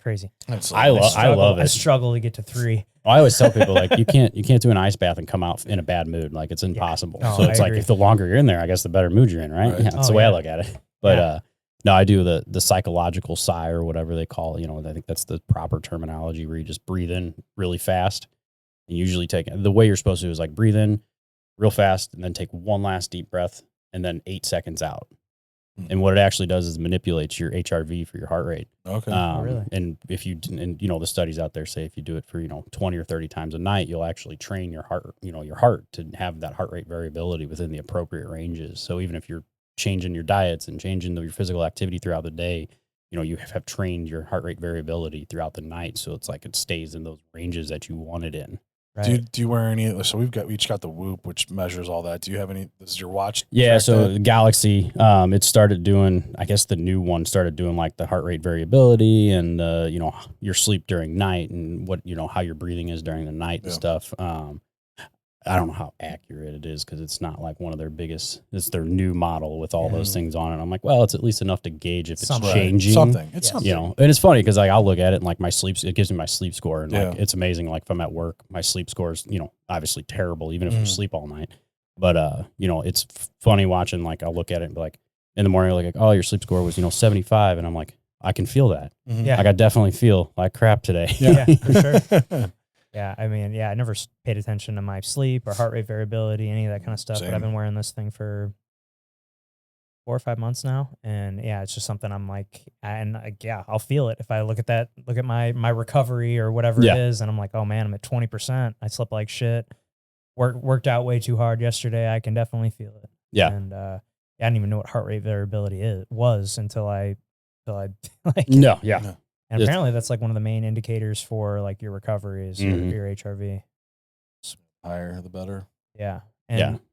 Speaker 1: crazy.
Speaker 3: I love it.
Speaker 1: I struggle to get to 3.
Speaker 3: I always tell people like you can't do an ice bath and come out in a bad mood. Like it's impossible.
Speaker 1: Yeah.
Speaker 3: So it's like if the longer you're in there, I guess the better mood you're in, right? Yeah, that's the way I look at it. But no, I do the psychological sigh or whatever they call it. I think that's the proper terminology where you just breathe in really fast and usually the way you're supposed to do is like breathe in real fast and then take one last deep breath and then 8 seconds out. And what it actually does is manipulates your HRV for your heart rate.
Speaker 2: Okay.
Speaker 1: Really?
Speaker 3: And if the studies out there say if you do it for, 20 or 30 times a night, you'll actually train your heart, your heart to have that heart rate variability within the appropriate ranges. So even if you're changing your diets and changing your physical activity throughout the day, you have trained your heart rate variability throughout the night. So it's like it stays in those ranges that you want it in.
Speaker 1: Right.
Speaker 2: Do you wear any? So we each got the Whoop, which measures all that. Do you have any? Does your watch?
Speaker 3: Yeah,
Speaker 2: track
Speaker 3: so
Speaker 2: that?
Speaker 3: the Galaxy, it started doing, I guess the new one started doing like the heart rate variability and, your sleep during night and what, how your breathing is during the night and stuff. I don't know how accurate it is because it's not like one of their biggest, it's their new model with all those things on it. I'm like, well, it's at least enough to gauge if it's changing.
Speaker 2: Something. It's something.
Speaker 3: And it's funny because like I'll look at it and like it gives me my sleep score. And like it's amazing. Like if I'm at work, my sleep score is, obviously terrible, even if I sleep all night. But, it's funny watching, like I'll look at it and be like, in the morning, like, oh, your sleep score was, 75. And I'm like, I can feel that.
Speaker 1: Yeah.
Speaker 3: Like I definitely feel like crap today.
Speaker 1: Yeah, for sure. Yeah, I mean, I never paid attention to my sleep or heart rate variability, any of that kind of stuff.
Speaker 2: Same.
Speaker 1: But I've been wearing this thing for 4 or 5 months now, and it's just something I'm like, I'll feel it if I look at my recovery or whatever it is, and I'm like, oh man, I'm at 20%. I slept like shit. Worked out way too hard yesterday. I can definitely feel it.
Speaker 3: Yeah,
Speaker 1: and I didn't even know what heart rate variability was until I like
Speaker 3: no, yeah.
Speaker 1: And apparently that's like one of the main indicators for like your recovery is your HRV.
Speaker 2: Higher, the better.
Speaker 1: Yeah.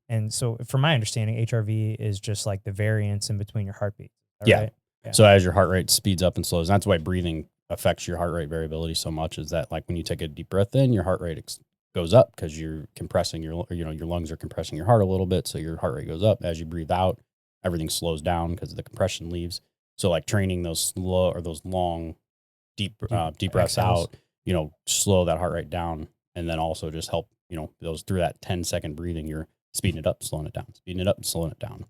Speaker 1: And so from my understanding, HRV is just like the variance in between your heartbeats. Right? Yeah.
Speaker 3: So as your heart rate speeds up and slows, and that's why breathing affects your heart rate variability so much, is that like when you take a deep breath in, your heart rate goes up because you're compressing your lungs are compressing your heart a little bit. So your heart rate goes up. As you breathe out, everything slows down because the compression leaves. So like training those slow or those long, deep breaths out, slow that heart rate down, and then also just help, those through that 10-second breathing, you're speeding it up, slowing it down, speeding it up, slowing it down.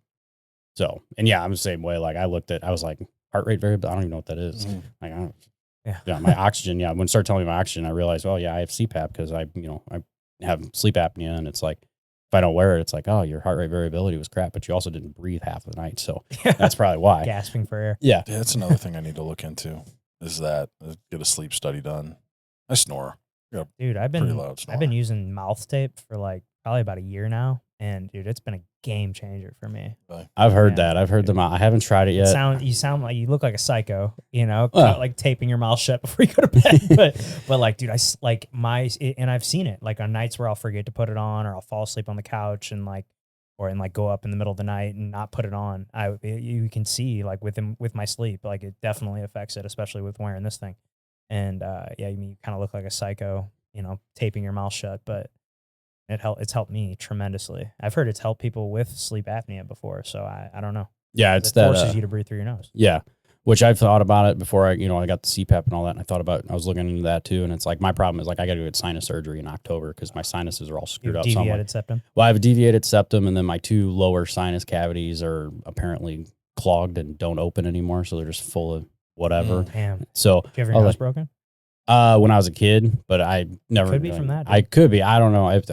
Speaker 3: So, and I'm the same way. Like I was like heart rate variable. I don't even know what that is. Like, my oxygen. Yeah. When it started telling me my oxygen, I realized, well, I have CPAP because I have sleep apnea, and it's like, if I don't wear it, it's like, oh, your heart rate variability was crap, but you also didn't breathe half the night. So that's probably why.
Speaker 1: Gasping for air.
Speaker 3: Yeah.
Speaker 2: That's another thing I need to look into. Is that get a sleep study done? I snore.
Speaker 1: Dude, I've been using mouth tape for like probably about a year now, and dude, it's been a game changer for me.
Speaker 3: I've heard that. I've heard them out. I haven't tried it yet.
Speaker 1: You sound like you look like a psycho, like taping your mouth shut before you go to bed. but like, dude, and I've seen it like on nights where I'll forget to put it on, or I'll fall asleep on the couch and go up in the middle of the night and not put it on. You can see like with my sleep, like it definitely affects it, especially with wearing this thing. And you kind of look like a psycho, taping your mouth shut, but it's helped me tremendously. I've heard it's helped people with sleep apnea before, so I don't know.
Speaker 3: Yeah,
Speaker 1: it forces you to breathe through your nose.
Speaker 3: Yeah, which I've thought about it before. I got the CPAP and all that, and I was looking into that too. And it's like my problem is like I got to get sinus surgery in October because my sinuses are all screwed up.
Speaker 1: Deviated septum.
Speaker 3: Well, I have a deviated septum, and then my 2 lower sinus cavities are apparently clogged and don't open anymore, so they're just full of whatever.
Speaker 1: Damn.
Speaker 3: So
Speaker 1: did you have your nose broken?
Speaker 3: When I was a kid, but I never
Speaker 1: could be from that. Dude.
Speaker 3: I could be. I don't know. I've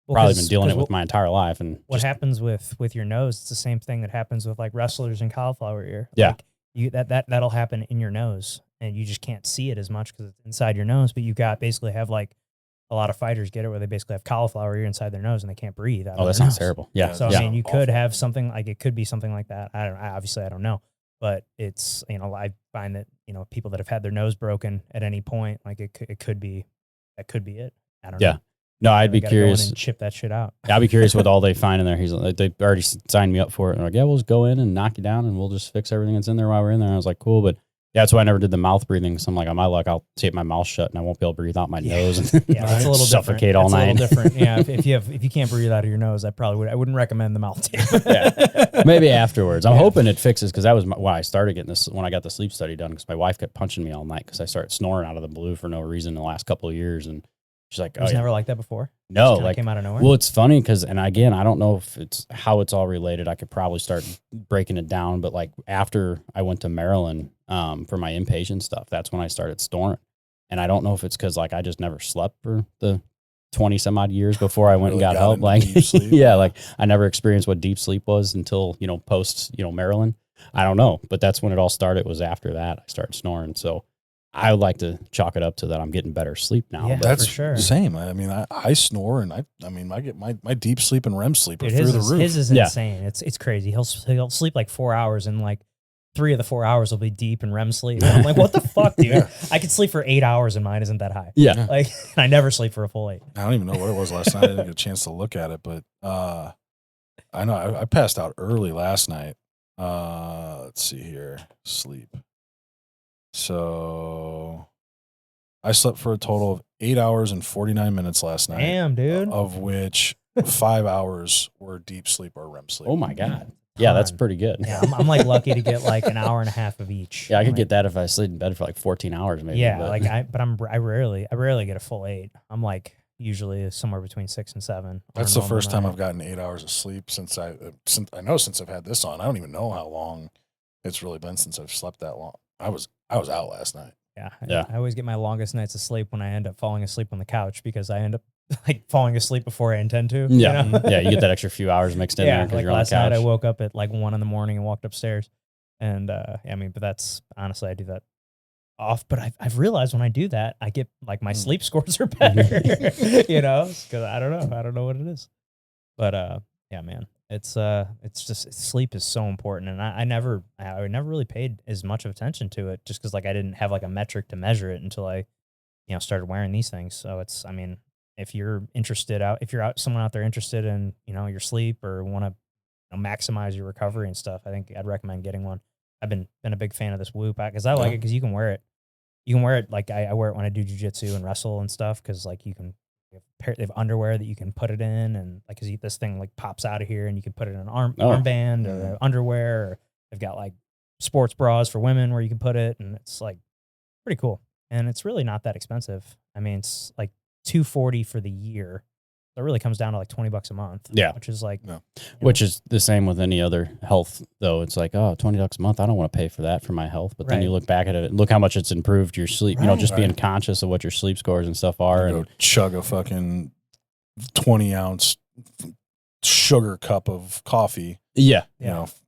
Speaker 3: probably been dealing it with my entire life. And
Speaker 1: what happens with your nose? It's the same thing that happens with like wrestlers in cauliflower ear.
Speaker 3: Yeah,
Speaker 1: like that'll happen in your nose, and you just can't see it as much because it's inside your nose. But you basically have like a lot of fighters get it where they basically have cauliflower ear inside their nose and they can't breathe.
Speaker 3: That sounds terrible. Yeah.
Speaker 1: So I mean, you could have something like it could be something like that. Obviously I don't know, but it's I find that people that have had their nose broken at any point, like it could be it. I don't know.
Speaker 3: No, I'd be curious.
Speaker 1: Go in and chip that shit out.
Speaker 3: I'd be curious what all they find in there. He's like, they already signed me up for it. They're like, yeah, we'll just go in and knock you down and we'll just fix everything that's in there while we're in there. And I was like, cool. But that's why I never did the mouth breathing. So I'm like, on my luck, I'll tape my mouth shut and I won't be able to breathe out my nose. And
Speaker 1: that's a little
Speaker 3: suffocate
Speaker 1: different.
Speaker 3: all night.
Speaker 1: A little different. Yeah. If you can't breathe out of your nose, I wouldn't recommend the mouth tape.
Speaker 3: Maybe afterwards. I'm hoping it fixes because that was why I started getting this when I got the sleep study done, because my wife kept punching me all night because I started snoring out of the blue for no reason in the last couple of years. And she's like,
Speaker 1: it was never like that before?
Speaker 3: No,
Speaker 1: like came out of nowhere?
Speaker 3: Well, it's funny because, and again, I don't know if it's how it's all related. I could probably start breaking it down, but like after I went to Maryland for my inpatient stuff, that's when I started snoring. And I don't know if it's because like I just never slept for the 20 some odd years before I went and got help. Like, yeah, like I never experienced what deep sleep was until, post, Maryland. I don't know, but that's when it all started, was after that I started snoring. So I would like to chalk it up to that I'm getting better sleep now.
Speaker 1: Yeah,
Speaker 2: that's
Speaker 1: for sure.
Speaker 2: Same. I mean, I snore, and I get my deep sleep and REM sleep are through the roof.
Speaker 1: His is insane. It's crazy. He'll sleep like 4 hours, and like 3 of the 4 hours will be deep in REM sleep. And I'm like, what the fuck, dude?
Speaker 2: Yeah.
Speaker 1: I could sleep for 8 hours and mine isn't that high.
Speaker 3: Yeah.
Speaker 1: Like, I never sleep for a full 8.
Speaker 2: I don't even know what it was last night. I didn't get a chance to look at it, but I know I passed out early last night. Let's see here. Sleep. So I slept for a total of 8 hours and 49 minutes last night.
Speaker 1: Damn, dude.
Speaker 2: Of which 5 hours were deep sleep or REM sleep.
Speaker 3: Oh my God. Yeah, that's
Speaker 1: Ton.
Speaker 3: pretty good.
Speaker 1: Yeah, I'm like lucky to get like an hour and a half of each.
Speaker 3: Yeah, I could
Speaker 1: Like,
Speaker 3: get that if I stayed in bed for like 14 hours maybe.
Speaker 1: Yeah,
Speaker 3: but-
Speaker 1: like I rarely get a full 8. I'm like usually somewhere between 6 and 7.
Speaker 2: That's the first time I've gotten 8 hours of sleep since I've had this on. I don't even know how long it's really been since I've slept that long. I was out last night.
Speaker 1: Yeah. I always get my longest nights of sleep when I end up falling asleep on the couch because I end up like falling asleep before I intend to.
Speaker 3: Yeah.
Speaker 1: You know?
Speaker 3: Yeah, you get that extra few hours mixed in there
Speaker 1: Yeah,
Speaker 3: because
Speaker 1: like
Speaker 3: you're on the
Speaker 1: last night
Speaker 3: couch.
Speaker 1: I woke up at like 1 a.m. and walked upstairs. And I mean, but that's honestly, I do that off. But I've realized when I do that, I get like my sleep scores are better, you know, because I don't know what it is. But yeah, man, it's just sleep is so important. And I never really paid as much of attention to it just because like I didn't have like a metric to measure it until I, started wearing these things. So I mean, if you're someone out there interested in, your sleep or want to maximize your recovery and stuff, I think I'd recommend getting one. I've been a big fan of this Whoop because I like it because you can wear it. You can wear it like I wear it when I do jujitsu and wrestle and stuff because like they have underwear that you can put it in and like because this thing like pops out of here and you can put it in an armband or underwear. Or they've got like sports bras for women where you can put it and it's like pretty cool. And it's really not that expensive. I mean, it's like $240 for the year. So it really comes down to like $20 a month.
Speaker 3: Yeah.
Speaker 1: Which is like,
Speaker 3: which is the same with any other health though. It's like, oh, $20 a month. I don't want to pay for that for my health. But then you look back at it, look how much it's improved your sleep, just being conscious of what your sleep scores and stuff are.
Speaker 2: And go chug a fucking 20-ounce sugar cup of coffee.
Speaker 3: Yeah.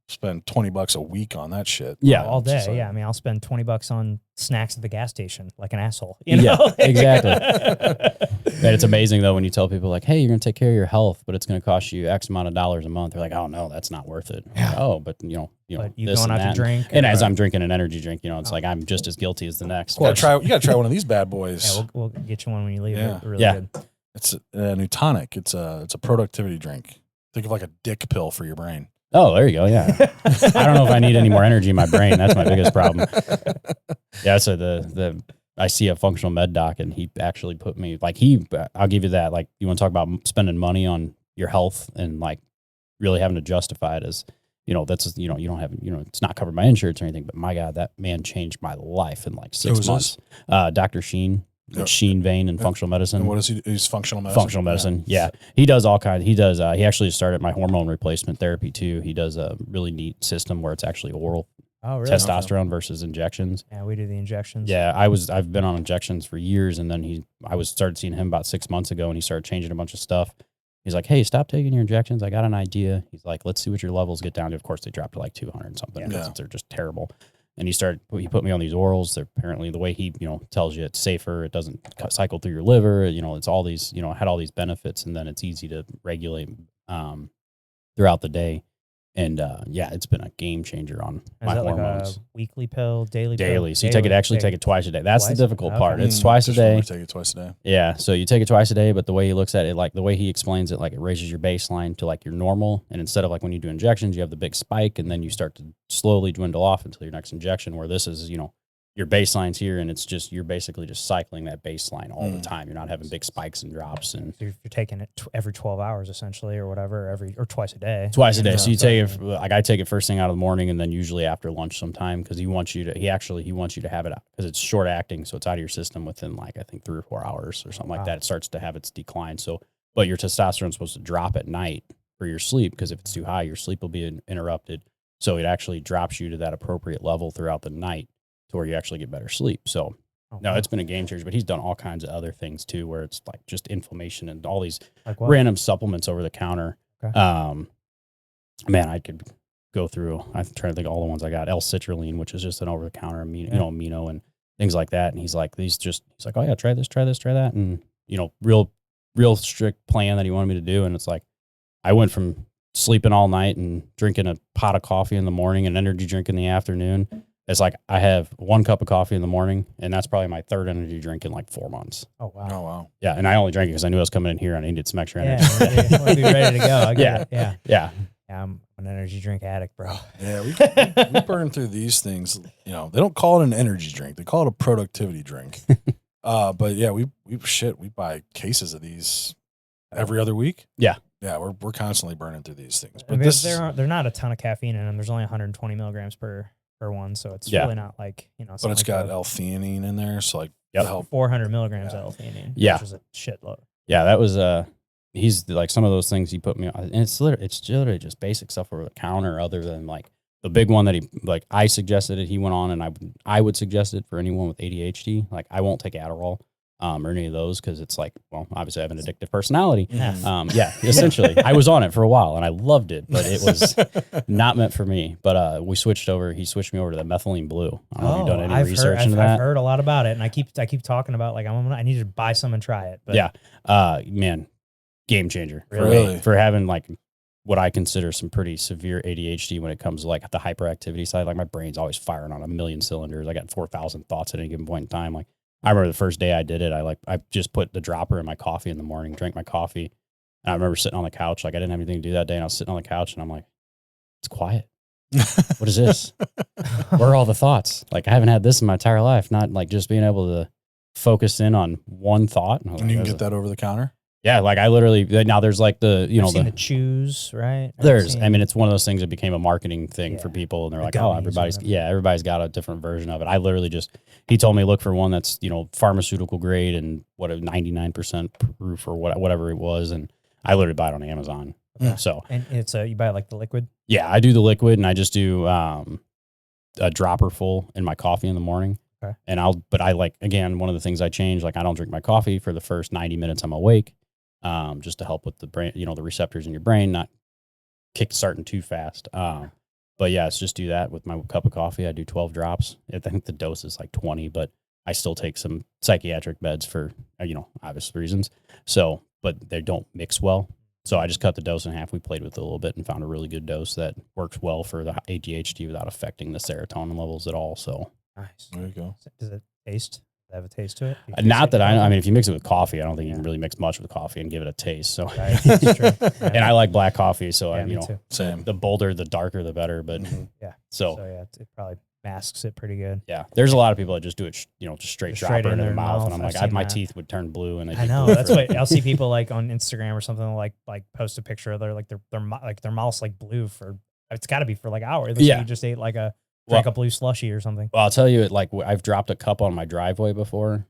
Speaker 2: Spend $20 a week on that shit.
Speaker 3: Yeah.
Speaker 1: all day.
Speaker 2: Like,
Speaker 1: Yeah. I mean, I'll spend $20 on snacks at the gas station like an asshole.
Speaker 3: Yeah, exactly. And it's amazing though when you tell people like, hey, you're going to take care of your health, but it's going to cost you X amount of dollars a month. They're like, oh no, that's not worth it. Like, oh, but
Speaker 1: but you
Speaker 3: this
Speaker 1: going
Speaker 3: and
Speaker 1: out
Speaker 3: that.
Speaker 1: to drink.
Speaker 3: And as I'm drinking an energy drink, it's like I'm just as guilty as the next.
Speaker 2: You gotta try one of these bad boys.
Speaker 1: Yeah, we'll get you one when you leave.
Speaker 2: Yeah.
Speaker 1: They're really good.
Speaker 2: It's a new tonic. It's a productivity drink. Think of like a dick pill for your brain.
Speaker 3: Oh, there you go. Yeah. I don't know if I need any more energy in my brain. That's my biggest problem. Yeah. So I see a functional med doc and he actually put me I'll give you that. Like you want to talk about spending money on your health and like really having to justify it as, that's, you don't have, it's not covered by insurance or anything, but my God, that man changed my life in like 6 months. Dr. Sheen. Sheen Vein and functional medicine.
Speaker 2: And what is he? He's functional medicine.
Speaker 3: Functional medicine. Yeah. He does all kinds. He does. He actually started my hormone replacement therapy too. He does a really neat system where it's actually oral testosterone versus injections.
Speaker 1: Yeah, we do the injections.
Speaker 3: Yeah, I've been on injections for years, and then I started seeing him about 6 months ago, and he started changing a bunch of stuff. He's like, hey, stop taking your injections. I got an idea. He's like, let's see what your levels get down to. Of course, they dropped to like 200 and something because they're just terrible. And he put me on these orals. They're apparently the way he, tells you it's safer. It doesn't cycle through your liver. It's all these, had all these benefits, and then it's easy to regulate throughout the day. And it's been a game changer on my hormones.
Speaker 1: Like a weekly pill, daily?
Speaker 3: So you take it twice a day. That's the difficult part. It's twice a day.
Speaker 2: Take it twice a day.
Speaker 3: Yeah. So you take it twice a day, but the way he looks at it, like the way he explains it, like it raises your baseline to like your normal. And instead of like when you do injections, you have the big spike and then you start to slowly dwindle off until your next injection, where this is, your baseline's here and it's just, you're basically just cycling that baseline all the time. You're not having big spikes and drops. And
Speaker 1: you're taking it every 12 hours essentially or whatever, or twice a day.
Speaker 3: Twice a day. So you take it, like I take it first thing out of the morning and then usually after lunch sometime because he wants you to have it because it's short acting. So it's out of your system within like, I think 3 or 4 hours or something like that. It starts to have its decline. So, but your testosterone is supposed to drop at night for your sleep because if it's too high, your sleep will be interrupted. So it actually drops you to that appropriate level throughout the night to where you actually get better sleep. So no, it's been a game changer, but he's done all kinds of other things too, where it's like just inflammation and all these random supplements over the counter.
Speaker 1: Okay.
Speaker 3: Man, I could go through, I'm trying to think of all the ones I got. L-citrulline, which is just an over the counter amino and things like that. And he's like, he's like, oh yeah, try this, try that. And real strict plan that he wanted me to do. And it's like, I went from sleeping all night and drinking a pot of coffee in the morning and energy drink in the afternoon. It's like I have 1 cup of coffee in the morning, and that's probably my 3rd energy drink in like 4 months.
Speaker 1: Oh, wow.
Speaker 2: Oh, wow.
Speaker 3: Yeah, and I only drank it because I knew I was coming in here and I needed some extra
Speaker 1: Yeah,
Speaker 3: energy.
Speaker 1: I want to be ready to go. I get it. Yeah.
Speaker 3: Yeah.
Speaker 1: I'm an energy drink addict, bro.
Speaker 2: Yeah, we burn through these things. You know, they don't call it an energy drink; they call it a productivity drink. But yeah, we buy cases of these every other week.
Speaker 3: Yeah.
Speaker 2: Yeah, we're constantly burning through these things. But
Speaker 1: I mean,
Speaker 2: this
Speaker 1: they're not a ton of caffeine in them. There's only 120 milligrams per one, so it's really not like, you know.
Speaker 2: but it's
Speaker 1: like
Speaker 2: got L-theanine in there, so like
Speaker 3: Yep.
Speaker 2: to help.
Speaker 1: 400 milligrams of L-theanine.
Speaker 3: Yeah.
Speaker 1: Which is a shitload.
Speaker 3: Yeah, that was he's like some of those things he put me on, and it's literally just basic stuff over the counter, other than like the big one that he, like, I suggested it, he went on, and I would suggest it for anyone with ADHD. Like, I won't take Adderall or any of those, because it's like, well, obviously I have an addictive personality. Yeah, essentially. I was on it for a while and I loved it, but it was not meant for me. But he switched me over to the methylene blue. I don't know if you've done any research into that.
Speaker 1: I've heard a lot about it, and I keep talking about, like, I need to buy some and try it. But
Speaker 3: yeah, man, game changer.
Speaker 2: Really?
Speaker 3: For having like what I consider some pretty severe ADHD when it comes to like the hyperactivity side. Like, my brain's always firing on a million cylinders. I got 4,000 thoughts at any given point in time. Like, I remember the first day I did it, I just put the dropper in my coffee in the morning, drank my coffee. And I remember sitting on the couch, like, I didn't have anything to do that day, and I was sitting on the couch and I'm like, it's quiet. What is this? Where are all the thoughts? Like, I haven't had this in my entire life. Not like just being able to focus in on one thought.
Speaker 2: And you can get that over the counter?
Speaker 3: Yeah, like, I literally, now there's like the,
Speaker 1: I've seen the chews, right?
Speaker 3: I mean, it's one of those things that became a marketing thing for people, and they're like, oh, everybody's got a different version of it. I literally he told me look for one that's, you know, pharmaceutical grade and 99% proof or whatever it was, and I literally buy it on Amazon.
Speaker 2: Yeah.
Speaker 3: So,
Speaker 1: and it's you buy like the liquid?
Speaker 3: Yeah, I do the liquid, and I just do a dropper full in my coffee in the morning.
Speaker 1: Okay.
Speaker 3: But I like, again, one of the things I changed, like, I don't drink my coffee for the first 90 minutes I'm awake. Just to help with the brain, you know, the receptors in your brain, not starting too fast. But yeah, it's just do that with my cup of coffee. I do 12 drops. I think the dose is like 20, but I still take some psychiatric meds for, you know, obvious reasons. So, but they don't mix well. So I just cut the dose in half. We played with it a little bit and found a really good dose that works well for the ADHD without affecting the serotonin levels at all. So
Speaker 1: nice.
Speaker 2: There you go.
Speaker 1: Does it taste? Have a taste to it?
Speaker 3: Not that I mean, if you mix it with coffee, I don't think you can really mix much with coffee and give it a taste. So,
Speaker 1: right. That's true. Yeah.
Speaker 3: And I like black coffee, so
Speaker 1: Yeah, me too.
Speaker 2: Same.
Speaker 3: The bolder, the darker, the better. But
Speaker 1: yeah,
Speaker 3: so
Speaker 1: yeah, it probably masks it pretty good.
Speaker 3: Yeah, there's a lot of people that just do it, you know, just straight dropper into their mouth, and I'm
Speaker 1: I've
Speaker 3: like, my
Speaker 1: seen that.
Speaker 3: teeth would turn blue, and
Speaker 1: I know that's what I'll see people like on Instagram or something like post a picture of their mouth's like blue for, it's got to be for like hours.
Speaker 3: Yeah,
Speaker 1: you just ate like a blue slushy or something.
Speaker 3: Well, I'll tell you, like, I've dropped a cup on my driveway before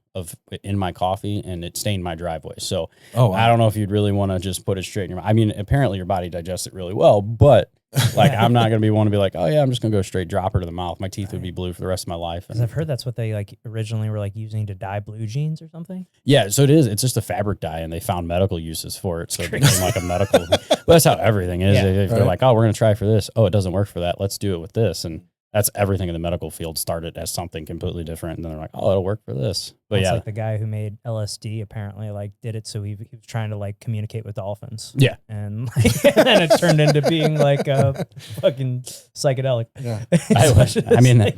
Speaker 3: in my coffee, and it stained my driveway. So I don't know if you'd really want to just put it straight in your mouth. I mean, apparently your body digests it really well, but like, I'm not going to want to be like, oh yeah, I'm just going to go straight dropper to the mouth. My teeth would be blue for the rest of my life.
Speaker 1: Because I've heard that's what they like originally were like using to dye blue jeans or something.
Speaker 3: Yeah, so it is. It's just a fabric dye, and they found medical uses for it. So it became like a medical. Well, that's how everything is.
Speaker 2: Yeah,
Speaker 3: They're like, oh, we're going to try for this. Oh, it doesn't work for that. Let's do it with this. And that's everything in the medical field started as something completely different. And then they're like, oh, it'll work for this. But
Speaker 1: it's
Speaker 3: yeah,
Speaker 1: like the guy who made LSD apparently like did it so he was trying to like communicate with dolphins.
Speaker 3: Yeah.
Speaker 1: And then it turned into being like a fucking psychedelic.
Speaker 2: Yeah.
Speaker 3: I mean, one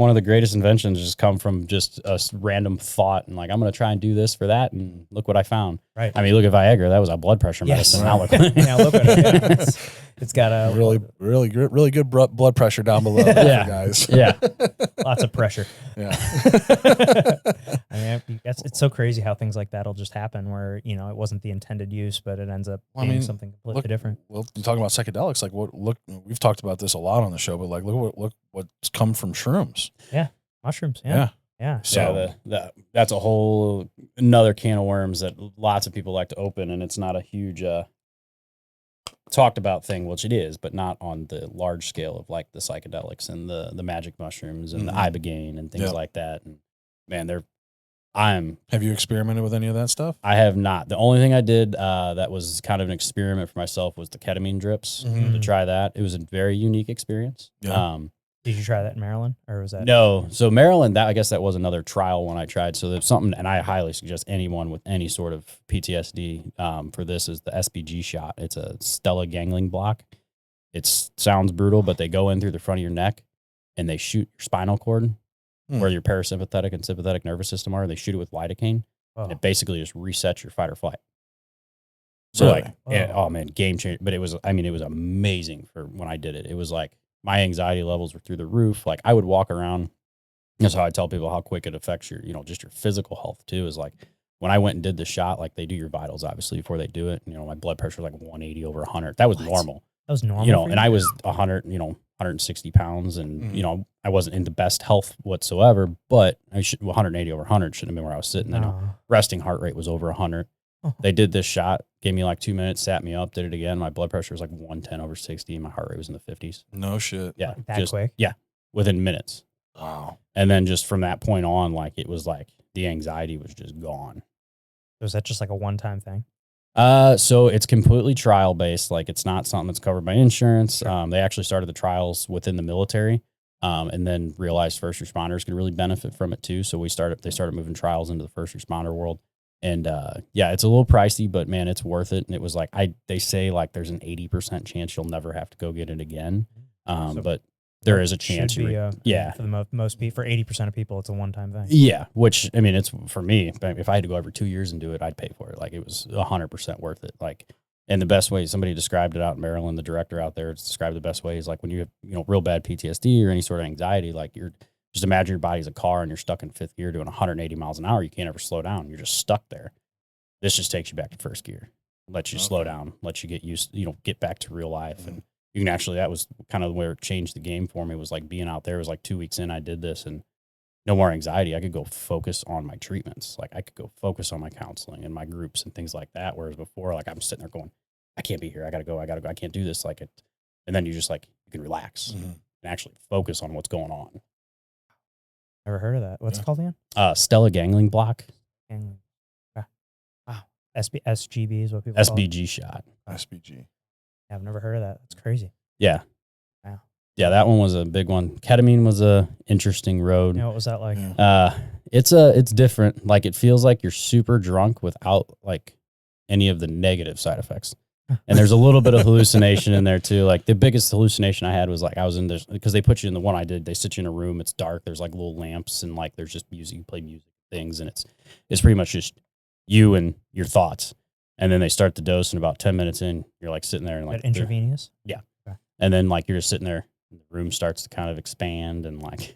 Speaker 3: of the greatest inventions just come from just a random thought, and like, I'm going to try and do this for that, and look what I found.
Speaker 1: Right.
Speaker 3: I mean, look at Viagra. That was a blood pressure medicine. Now look.
Speaker 1: Now look at it. It's got a
Speaker 2: really good blood pressure down below.
Speaker 3: Yeah,
Speaker 2: guys.
Speaker 3: Yeah.
Speaker 1: Lots of pressure.
Speaker 2: Yeah.
Speaker 1: I mean, it's so crazy how things like that'll just happen where, you know, it wasn't the intended use, but it ends up being something completely different.
Speaker 2: Well, you're talking about psychedelics. Like, we've talked about this a lot on the show, but like, look what's come from shrooms.
Speaker 1: Yeah. Mushrooms. Yeah.
Speaker 3: So that's a whole another can of worms that lots of people like to open, and it's not a huge talked about thing, which it is, but not on the large scale of like the psychedelics and the magic mushrooms and the ibogaine and things like that. And man, have
Speaker 2: you experimented with any of that stuff?
Speaker 3: I have not. The only thing I did that was kind of an experiment for myself was the ketamine drips to try that. It was a very unique experience.
Speaker 2: Yeah.
Speaker 1: Did you try that in Maryland, or was that
Speaker 3: No. So Maryland, I guess that was another trial one I tried. So there's something, and I highly suggest anyone with any sort of PTSD for this is the SBG shot. It's a stellar gangling block. It sounds brutal, but they go in through the front of your neck and they shoot your spinal cord where your parasympathetic and sympathetic nervous system are. They shoot it with lidocaine, and it basically just resets your fight or flight. So
Speaker 2: Really?
Speaker 3: oh man, game changer. But it was amazing for when I did it. It was like my anxiety levels were through the roof. Like I would walk around. That's how I tell people how quick it affects your, just your physical health too. Is like when I went and did the shot, like they do your vitals obviously before they do it. My blood pressure was like 180 over 100. That was normal.
Speaker 1: That was normal.
Speaker 3: And I was 160 pounds, and I wasn't in the best health whatsoever. But 180 over 100 shouldn't have been where I was sitting. Resting heart rate was over 100. They did this shot, gave me like 2 minutes, sat me up, did it again. My blood pressure was like 110 over 60, and my heart rate was in the 50s.
Speaker 2: No shit.
Speaker 3: Yeah,
Speaker 1: that quick.
Speaker 3: Yeah, within minutes.
Speaker 2: Wow.
Speaker 3: And then just from that point on, like it was like the anxiety was just gone.
Speaker 1: Was that just like a one-time thing?
Speaker 3: So it's completely trial based. Like it's not something that's covered by insurance. Sure. They actually started the trials within the military, and then realized first responders could really benefit from it too. So they started moving trials into the first responder world. And it's a little pricey, but man, it's worth it. And it was like they say like there's an 80% chance you'll never have to go get it again. But there is a chance.
Speaker 1: For the most people, for 80% of people, it's a one-time thing.
Speaker 3: Yeah, which it's for me. If I had to go every 2 years and do it, I'd pay for it. Like it was 100% worth it. Like, and the best way somebody described it out in Maryland, the director out there described the best way is like when you have real bad PTSD or any sort of anxiety, like you're just imagine your body's a car and you're stuck in fifth gear doing 180 miles an hour. You can't ever slow down. You're just stuck there. This just takes you back to first gear, lets you slow down, lets you get used, get back to real life. And you can actually, that was kind of where it changed the game for me, was like being out there. It was like 2 weeks in, I did this and no more anxiety. I could go focus on my treatments. Like I could go focus on my counseling and my groups and things like that. Whereas before, like I'm sitting there going, I can't be here. I gotta go. I can't do this. Like it. And then you just like, you can relax and actually focus on what's going on.
Speaker 1: Never heard of that. What's it called again?
Speaker 3: Stellar gangling block.
Speaker 1: Gangling. Wow. SGB is what people call it.
Speaker 3: SBG shot.
Speaker 2: SBG.
Speaker 1: Yeah, I've never heard of that. That's crazy.
Speaker 3: Yeah.
Speaker 1: Wow.
Speaker 3: Yeah, that one was a big one. Ketamine was a interesting road.
Speaker 1: What was that like?
Speaker 3: It's different. Like it feels like you're super drunk without like any of the negative side effects. And there's a little bit of hallucination in there too. Like the biggest hallucination I had was like I was in this, because they put you in the one I did, they sit you in a room, it's dark, there's like little lamps and like there's just music, you play music things, and it's pretty much just you and your thoughts. And then they start the dose, and about 10 minutes in, you're like sitting there and like
Speaker 1: intravenous?
Speaker 3: Yeah. Okay. And then like you're just sitting there, and the room starts to kind of expand, and like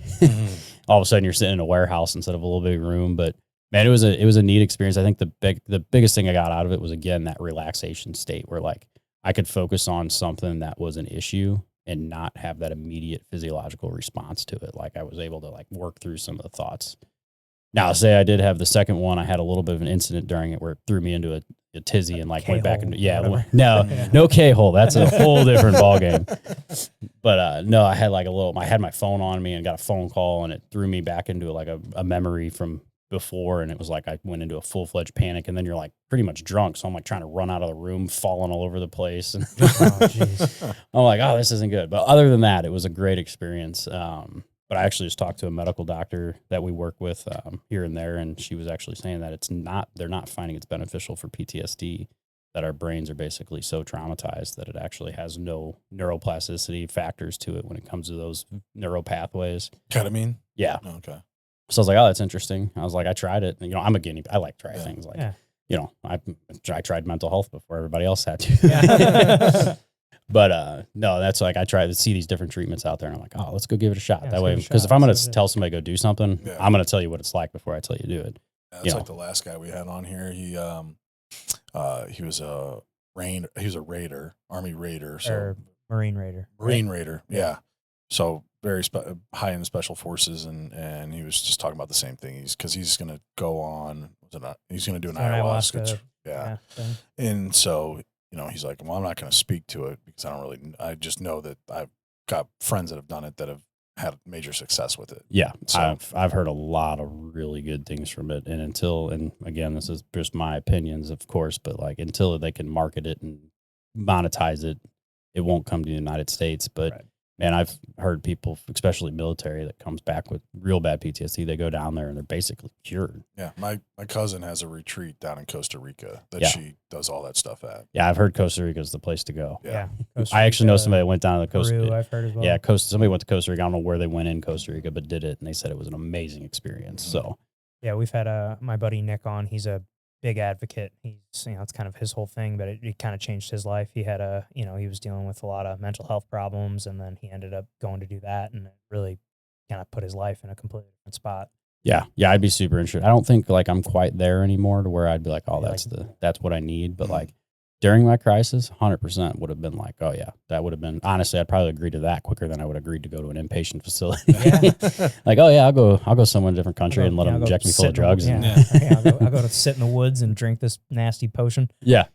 Speaker 3: all of a sudden you're sitting in a warehouse instead of a little big room. But man, it was a neat experience. I think the biggest thing I got out of it was, again, that relaxation state where like I could focus on something that was an issue and not have that immediate physiological response to it. Like I was able to like work through some of the thoughts. Now, say I did have the second one, I had a little bit of an incident during it where it threw me into a tizzy and like went back into, no K-hole. That's a whole different ballgame. But no, I had I had my phone on me and got a phone call, and it threw me back into like a memory from before, and it was like I went into a full-fledged panic, and then you're like pretty much drunk, so I'm like trying to run out of the room, falling all over the place, and I'm like, oh, this isn't good. But other than that, it was a great experience. But I actually just talked to a medical doctor that we work with here and there, and she was actually saying that they're not finding it's beneficial for PTSD, that our brains are basically so traumatized that it actually has no neuroplasticity factors to it when it comes to those neural pathways.
Speaker 2: Ketamine?
Speaker 3: Yeah.
Speaker 2: Okay.
Speaker 3: So I was like, oh, that's interesting. I was like, I tried it. I'm a guinea. I like trying things like, I tried mental health before everybody else had to. Yeah. But no, that's like, I try to see these different treatments out there, and I'm like, oh, let's go give it a shot. That way, because if I'm going to tell somebody to go do something, I'm going to tell you what it's like before I tell you to do it.
Speaker 2: Yeah, it's like the last guy we had on here. He was a raider, Army raider,
Speaker 1: or Marine raider.
Speaker 2: Marine raider, yeah. So very high in the special forces, and he was just talking about the same thing. He's going to go on. He's going to do an ayahuasca. Yeah. And so, he's like, well, I'm not going to speak to it because I just know that I've got friends that have done it that have had major success with it.
Speaker 3: Yeah. So, I've heard a lot of really good things from it. And again, this is just my opinions, of course, but like until they can market it and monetize it, it won't come to the United States. But Man, I've heard people, especially military, that comes back with real bad PTSD. They go down there and they're basically cured.
Speaker 2: Yeah, my cousin has a retreat down in Costa Rica that
Speaker 3: Yeah.
Speaker 2: she does all that stuff at.
Speaker 3: Yeah, I've heard Costa Rica is the place to go.
Speaker 1: Yeah.
Speaker 3: I actually know somebody that went down to the Costa
Speaker 1: Peru,
Speaker 3: Rica.
Speaker 1: I've heard as well.
Speaker 3: Yeah, somebody went to Costa Rica. I don't know where they went in Costa Rica, but did it, and they said it was an amazing experience. So,
Speaker 1: yeah, we've had my buddy Nick on. He's a big advocate. He's, it's kind of his whole thing, but it kind of changed his life. He had he was dealing with a lot of mental health problems, and then he ended up going to do that, and it really kind of put his life in a completely different spot.
Speaker 3: yeah, I'd be super interested. I don't think like I'm quite there anymore to where I'd be like, oh,
Speaker 1: Yeah,
Speaker 3: that's what I need. But like during my crisis, 100% would have been like, oh yeah, that would have been, honestly, I'd probably agree to that quicker than I would agree to go to an inpatient facility.
Speaker 1: Yeah.
Speaker 3: Like, oh yeah, I'll go somewhere in a different country and let them inject me full of drugs.
Speaker 1: Yeah. I'll go to sit in the woods and drink this nasty potion.
Speaker 3: Yeah.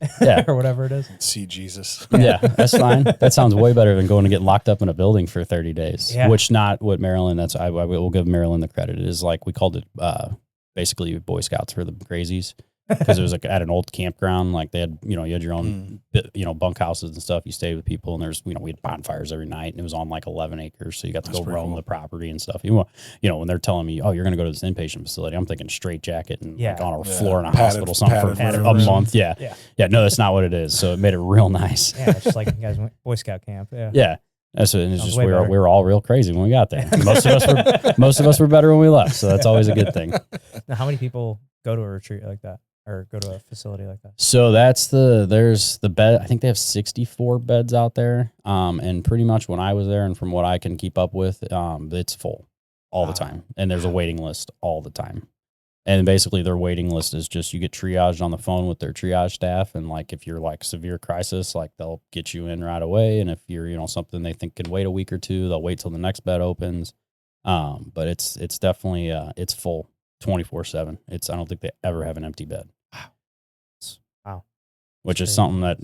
Speaker 1: Or whatever it is.
Speaker 2: See Jesus.
Speaker 3: Yeah, that's fine. That sounds way better than going to get locked up in a building for 30 days,
Speaker 1: Yeah.
Speaker 3: which not what Maryland, I will give Maryland the credit. It is like, we called it basically Boy Scouts for the crazies. Because it was like at an old campground, like they had, you had your own, bunk houses and stuff. You stayed with people, and there's, we had bonfires every night, and it was on like 11 acres. So you got to go roam the property and stuff. When they're telling me, oh, you're going to go to this inpatient facility, I'm thinking straight jacket and like on a floor in a hospital, something for a month. Yeah. No, that's not what it is. So it made it real nice.
Speaker 1: Yeah. It's just like you guys went Boy Scout camp. Yeah.
Speaker 3: Yeah. That's it. And it's just we were all real crazy when we got there. Most of us were better when we left. So that's always a good thing.
Speaker 1: Now, how many people go to a retreat like that? Or go to a facility like that?
Speaker 3: So there's the bed. I think they have 64 beds out there. And pretty much when I was there, and from what I can keep up with, it's full all the time. And there's a waiting list all the time. And basically their waiting list is just, you get triaged on the phone with their triage staff. And like, if you're like severe crisis, like they'll get you in right away. And if you're, something they think can wait a week or two, they'll wait till the next bed opens. But it's definitely, it's full 24/7. I don't think they ever have an empty bed.
Speaker 1: Wow.
Speaker 3: Which is something that,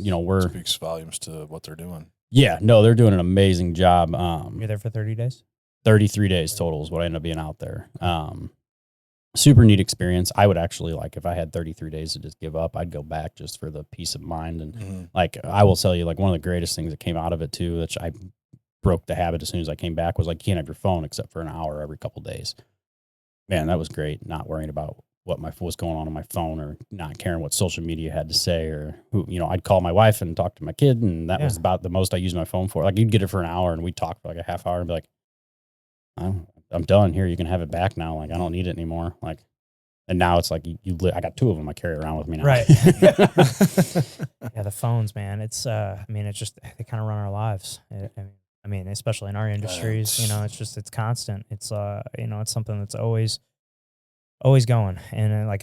Speaker 2: speaks volumes to what they're doing.
Speaker 3: Yeah, no, they're doing an amazing job.
Speaker 1: You're there for 30 days?
Speaker 3: 33 days total is what I ended up being out there. Super neat experience. I would actually, like, if I had 33 days to just give up, I'd go back just for the peace of mind. And like, I will tell you, like, one of the greatest things that came out of it too, that I broke the habit as soon as I came back, was like, you can't have your phone except for an hour every couple of days. Man, that was great. Not worrying about what was going on my phone, or not caring what social media had to say, or who, I'd call my wife and talk to my kid, and that was about the most I used my phone for. Like, you'd get it for an hour and we'd talk for like a half hour and be like, I'm done here. You can have it back now. Like, I don't need it anymore. Like, and now it's like I got two of them I carry around with me now.
Speaker 1: Right. Yeah. The phones, man. It's, it's just, they kind of run our lives. Especially in our industries, it's constant. It's, it's something that's always going. And I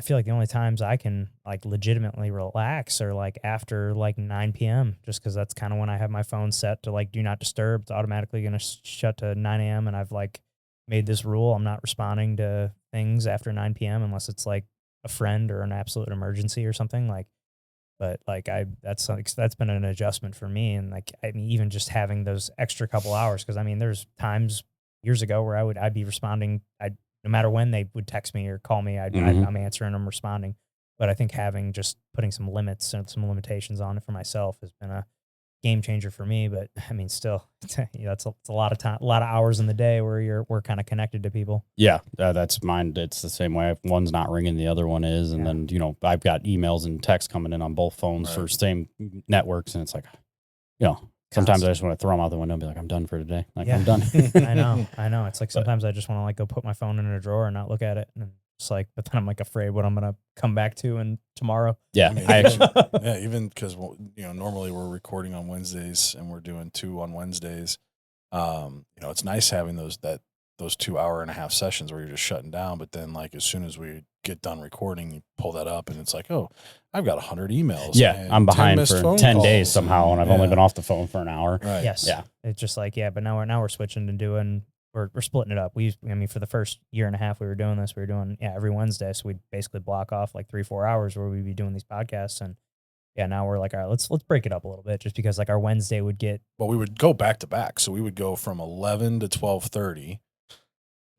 Speaker 1: feel like the only times I can like legitimately relax are like after like 9 PM, just because that's kind of when I have my phone set to like do not disturb. It's automatically going to shut to 9 AM. And I've like made this rule. I'm not responding to things after 9 PM unless it's like a friend or an absolute emergency or something like. But like that's been an adjustment for me. And like, even just having those extra couple hours, because there's times years ago where I'd be responding. No matter when they would text me or call me, I'm answering, I'm responding. But I think putting some limits and some limitations on it for myself has been a game changer for me. But still, it's a lot of time, a lot of hours in the day where we're kind of connected to people.
Speaker 3: Yeah, that's mine. It's the same way. If one's not ringing, the other one is. And then, I've got emails and texts coming in on both phones for same networks. And it's like, sometimes I just want to throw them out the window and be like, I'm done for today. Like, I'm done.
Speaker 1: I know. It's like sometimes I just want to like go put my phone in a drawer and not look at it. And it's like, but then I'm like afraid what I'm going to come back to and tomorrow.
Speaker 3: Yeah.
Speaker 2: Even because, normally we're recording on Wednesdays and we're doing 2 on Wednesdays. It's nice having those 2 hour-and-a-half sessions where you're just shutting down. But then like, as soon as we get done recording, you pull that up and it's like, oh, I've got 100 emails.
Speaker 3: Yeah. I'm behind for 10 days somehow. And I've only been off the phone for an hour.
Speaker 2: Right.
Speaker 1: Yes.
Speaker 3: Yeah.
Speaker 1: It's just like, but now we're switching and doing, we're splitting it up. For the first year and a half we were doing this, we were doing every Wednesday. So we'd basically block off like 3-4 hours where we'd be doing these podcasts. And now we're like, all right, let's break it up a little bit, just because like our Wednesday would get.
Speaker 2: Well, we would go back to back. So we would go from 11 to 12:30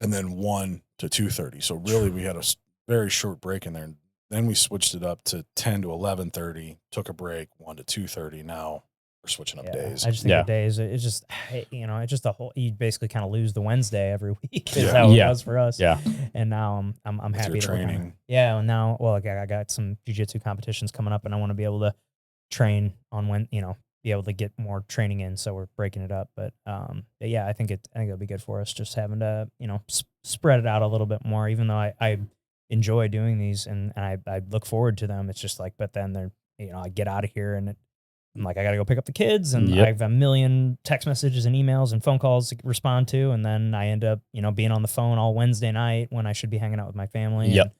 Speaker 2: and then 1 to 2:30. So really we had a very short break in there. Then we switched it up to 10 to 11:30, took a break, 1 to 2:30. Now we're switching up
Speaker 1: Yeah,
Speaker 2: days.
Speaker 1: I just think
Speaker 3: Yeah.
Speaker 1: the days, it's just, it's just the whole, you basically kind of lose the Wednesday every week is
Speaker 2: Yeah.
Speaker 1: how it
Speaker 3: Yeah.
Speaker 1: was for us.
Speaker 3: Yeah.
Speaker 1: And now I'm
Speaker 2: With
Speaker 1: happy
Speaker 2: your
Speaker 1: that we're kinda,
Speaker 2: training.
Speaker 1: yeah. And now, well, I got some jiu-jitsu competitions coming up and I want to be able to train on when, be able to get more training in. So we're breaking it up. But yeah, I think it'll be good for us just having to, spread it out a little bit more, even though I enjoy doing these and I look forward to them. It's just like, but then they're, I get out of here and I'm like, I got to go pick up the kids and
Speaker 3: Yep.
Speaker 1: I have a million text messages and emails and phone calls to respond to. And then I end up, being on the phone all Wednesday night when I should be hanging out with my family.
Speaker 3: Yep.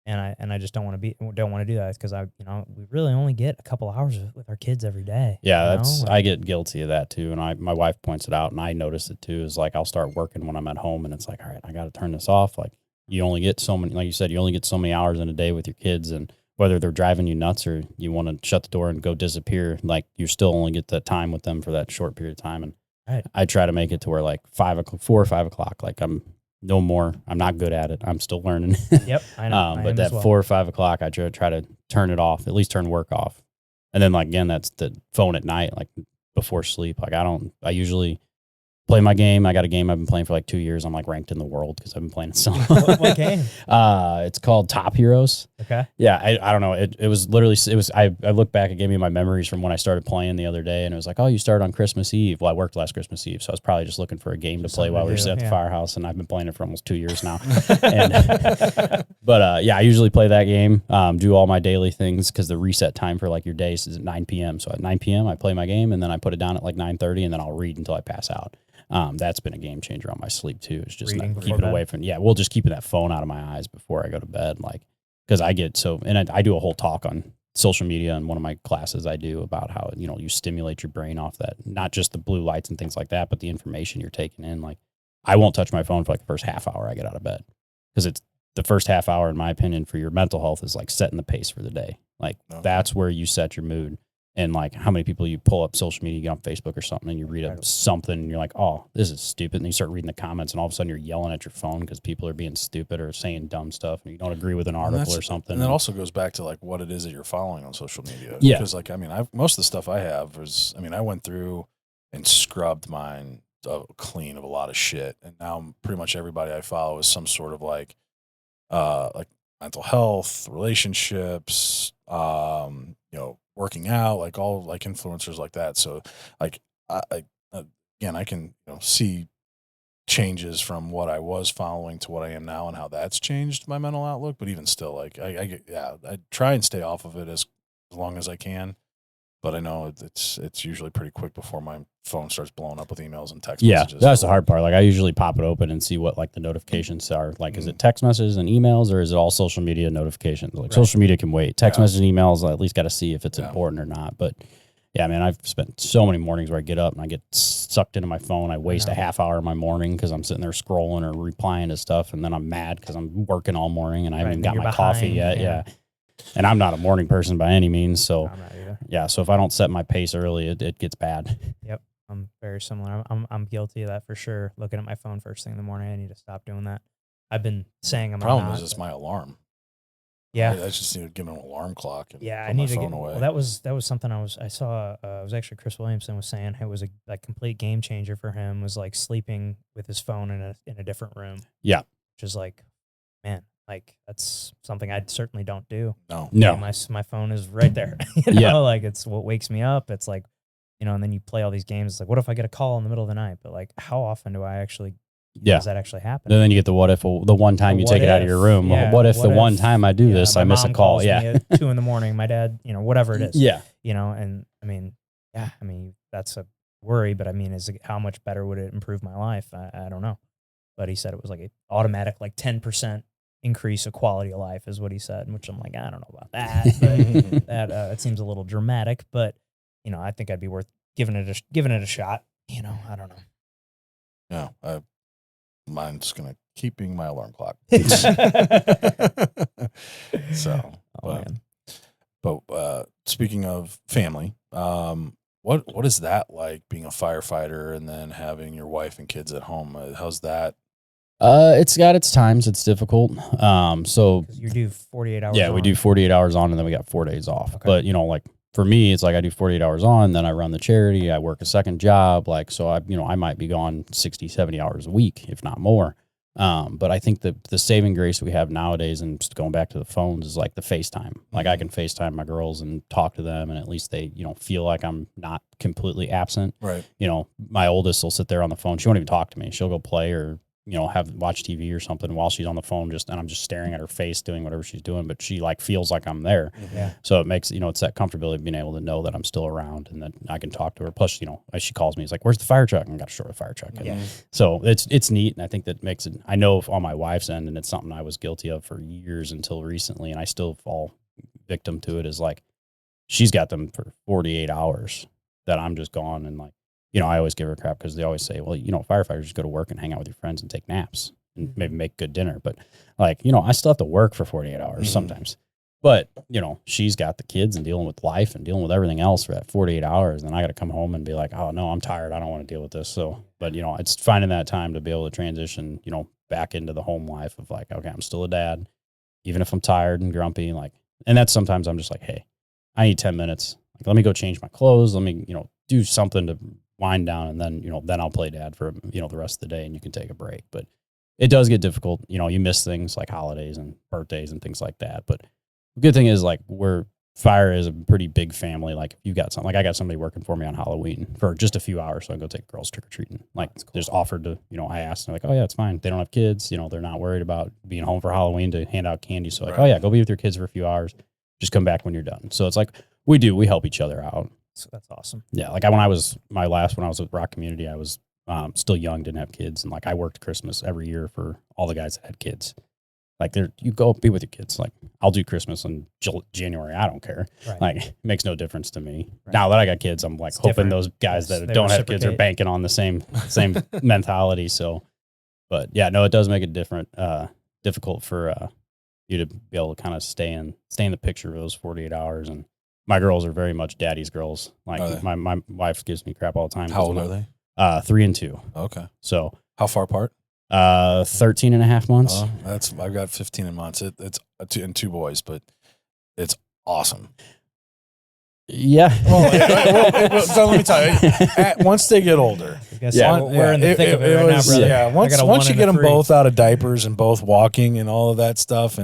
Speaker 1: And I just don't want to do that because we really only get a couple hours with our kids every day.
Speaker 3: Yeah, I get guilty of that too. And my wife points it out and I notice it too, is like, I'll start working when I'm at home and it's like, all right, I got to turn this off. Like you only get so many, like you said, you only get so many hours in a day with your kids, and whether they're driving you nuts or you want to shut the door and go disappear, like you still only get that time with them for that short period of time. And
Speaker 1: right.
Speaker 3: I try to make it to where like 4 or 5 o'clock, like I'm no more. I'm not good at it. I'm still learning.
Speaker 1: Yep. I know.
Speaker 3: But that 4 or 5 o'clock, I try to turn it off, at least turn work off. And then like, again, that's the phone at night, like before sleep. Like I usually play my game. I got a game I've been playing for like 2 years. I'm like ranked in the world because I've been playing it so long.
Speaker 1: What game?
Speaker 3: It's called Top Heroes.
Speaker 1: Okay.
Speaker 3: Yeah, I don't know. It was literally, I look back, it gave me my memories from when I started playing the other day, and it was like, oh, you started on Christmas Eve. Well, I worked last Christmas Eve, so I was probably just looking for a game to play while we were at the firehouse, and I've been playing it for almost 2 years now. But I usually play that game, do all my daily things, because the reset time for like your days is at 9 p.m. So at 9 p.m. I play my game, and then I put it down at like 9:30, and then I'll read until I pass out. That's been a game changer on my sleep too. It's just keep it away from, we'll just keeping that phone out of my eyes before I go to bed. Like, cause I get I do a whole talk on social media in one of my classes I do about how, you stimulate your brain off that, not just the blue lights and things like that, but the information you're taking in. Like I won't touch my phone for like the first half hour I get out of bed, because it's the first half hour, in my opinion, for your mental health is like setting the pace for the day. Like that's where you set your mood. And like how many people you pull up social media, you get on Facebook or something, and you read up something and you're like, oh, this is stupid. And you start reading the comments and all of a sudden you're yelling at your phone because people are being stupid or saying dumb stuff and you don't agree with an article or something.
Speaker 2: And that also goes back to like what it is that you're following on social media.
Speaker 3: Yeah.
Speaker 2: Because like, most of the stuff I have was, I went through and scrubbed mine clean of a lot of shit. And now pretty much everybody I follow is some sort of like mental health, relationships, working out, like all like influencers like that. So like I can see changes from what I was following to what I am now and how that's changed my mental outlook. But even still, like I try and stay off of it as long as I can. But I know it's usually pretty quick before my phone starts blowing up with emails and text messages.
Speaker 3: That's the hard part. Like I usually pop it open and see what like the notifications are. Like, is it text messages and emails, or is it all social media notifications? Like social media can wait. Text messages and emails, I at least got to see if it's important or not. But yeah, man, I've spent so many mornings where I get up and I get sucked into my phone. I waste a half hour of my morning because I'm sitting there scrolling or replying to stuff, and then I'm mad because I'm working all morning and I haven't even got my coffee yet. Yeah. And I'm not a morning person by any means. So so if I don't set my pace early, it gets bad.
Speaker 1: Yep. I'm very similar. I'm guilty of that for sure. Looking at my phone first thing in the morning, I need to stop doing that. I've been saying I'm
Speaker 2: problem is it's my alarm.
Speaker 1: Yeah.
Speaker 2: I just need to give him an alarm clock. And
Speaker 1: I
Speaker 2: put
Speaker 1: need
Speaker 2: my
Speaker 1: to
Speaker 2: phone
Speaker 1: get.
Speaker 2: away.
Speaker 1: Well, that was something I saw. It was actually Chris Williamson was saying it was a complete game changer for him. Was like sleeping with his phone in a different room.
Speaker 3: Yeah.
Speaker 1: Which is like, man, like that's something I certainly don't do.
Speaker 3: No.
Speaker 1: My phone is right there. Like it's what wakes me up. It's like, and then you play all these games. It's like, what if I get a call in the middle of the night? But like, how often do I actually? Does that actually happen?
Speaker 3: And then you get the what if, the one time you take it out of your room.
Speaker 1: Yeah,
Speaker 3: what if the one time I do this, I miss a call?
Speaker 1: Me at 2 a.m. My dad, whatever it is.
Speaker 3: Yeah.
Speaker 1: And that's a worry, but how much better would it improve my life? I don't know. But he said it was like an automatic, like 10% increase of quality of life is what he said, which I'm like, I don't know about that. But that it seems a little dramatic, but I think I'd be worth giving it a shot. I don't know.
Speaker 2: Yeah. Mine's going to keeping my alarm clock. So, but speaking of family, what is that like being a firefighter and then having your wife and kids at home? How's that?
Speaker 3: It's got its times. It's difficult. So
Speaker 1: you do 48 hours.
Speaker 3: Yeah, we do 48 hours on, and then we got 4 days off.
Speaker 1: Okay.
Speaker 3: But like for me, it's like I do 48 hours on, then I run the charity, I work a second job. Like, so I might be gone 60, 70 hours a week, if not more. But I think the saving grace we have nowadays, and just going back to the phones, is like the FaceTime. Like I can FaceTime my girls and talk to them, and at least they, feel like I'm not completely absent.
Speaker 2: Right.
Speaker 3: My oldest will sit there on the phone. She won't even talk to me. She'll go play or, watch TV or something while she's on the phone, and I'm just staring at her face doing whatever she's doing, but she like feels like I'm there.
Speaker 1: Yeah.
Speaker 3: So it makes, it's that comfortability of being able to know that I'm still around and that I can talk to her. Plus, as she calls me, it's like, where's the fire truck? And I got to show her the fire truck.
Speaker 1: Yeah.
Speaker 3: So it's neat. And I think that makes it, I know on my wife's end, and it's something I was guilty of for years until recently. And I still fall victim to it, is like, she's got them for 48 hours that I'm just gone. And like, I always give her crap because they always say, well, firefighters just go to work and hang out with your friends and take naps and maybe make good dinner. But like, I still have to work for 48 hours sometimes. But, she's got the kids and dealing with life and dealing with everything else for that 48 hours. And I got to come home and be like, oh, no, I'm tired. I don't want to deal with this. So, but, it's finding that time to be able to transition, back into the home life of like, okay, I'm still a dad, even if I'm tired and grumpy. Like, and that's sometimes I'm just like, hey, I need 10 minutes. Like, let me go change my clothes. Let me, do something to wind down. And then, then I'll play dad for, the rest of the day and you can take a break. But it does get difficult. You miss things like holidays and birthdays and things like that. But the good thing is like fire is a pretty big family. Like if you got something, like I got somebody working for me on Halloween for just a few hours. So I go take girls trick or treating. Like cool. Just offered to, I asked them like, oh yeah, it's fine. They don't have kids. They're not worried about being home for Halloween to hand out candy. So like, right. Oh yeah, go be with your kids for a few hours. Just come back when you're done. So it's like, we help each other out.
Speaker 1: So that's awesome.
Speaker 3: Yeah. Like when I was with Rock Community, I was still young, didn't have kids. And like, I worked Christmas every year for all the guys that had kids. Like you go be with your kids. Like I'll do Christmas in January. I don't care. Right. Like it makes no difference to me. Right. Now that I got kids, I'm like hoping different. Those guys that don't have kids are banking on the same mentality. So, but yeah, no, it does make it difficult for you to be able to kind of stay in the picture of those 48 hours. And my girls are very much daddy's girls. Like my wife gives me crap all the time.
Speaker 2: How old are they?
Speaker 3: 3 and 2.
Speaker 2: Okay.
Speaker 3: So
Speaker 2: how far apart?
Speaker 3: 13 and a half months.
Speaker 2: I've got 15 months. It's and 2 boys, but it's awesome.
Speaker 3: Yeah.
Speaker 2: So let me tell you, once they get older,
Speaker 1: we're in the thick of it right now, brother.
Speaker 2: Yeah. Once you get them both out of diapers and both walking and all of that stuff,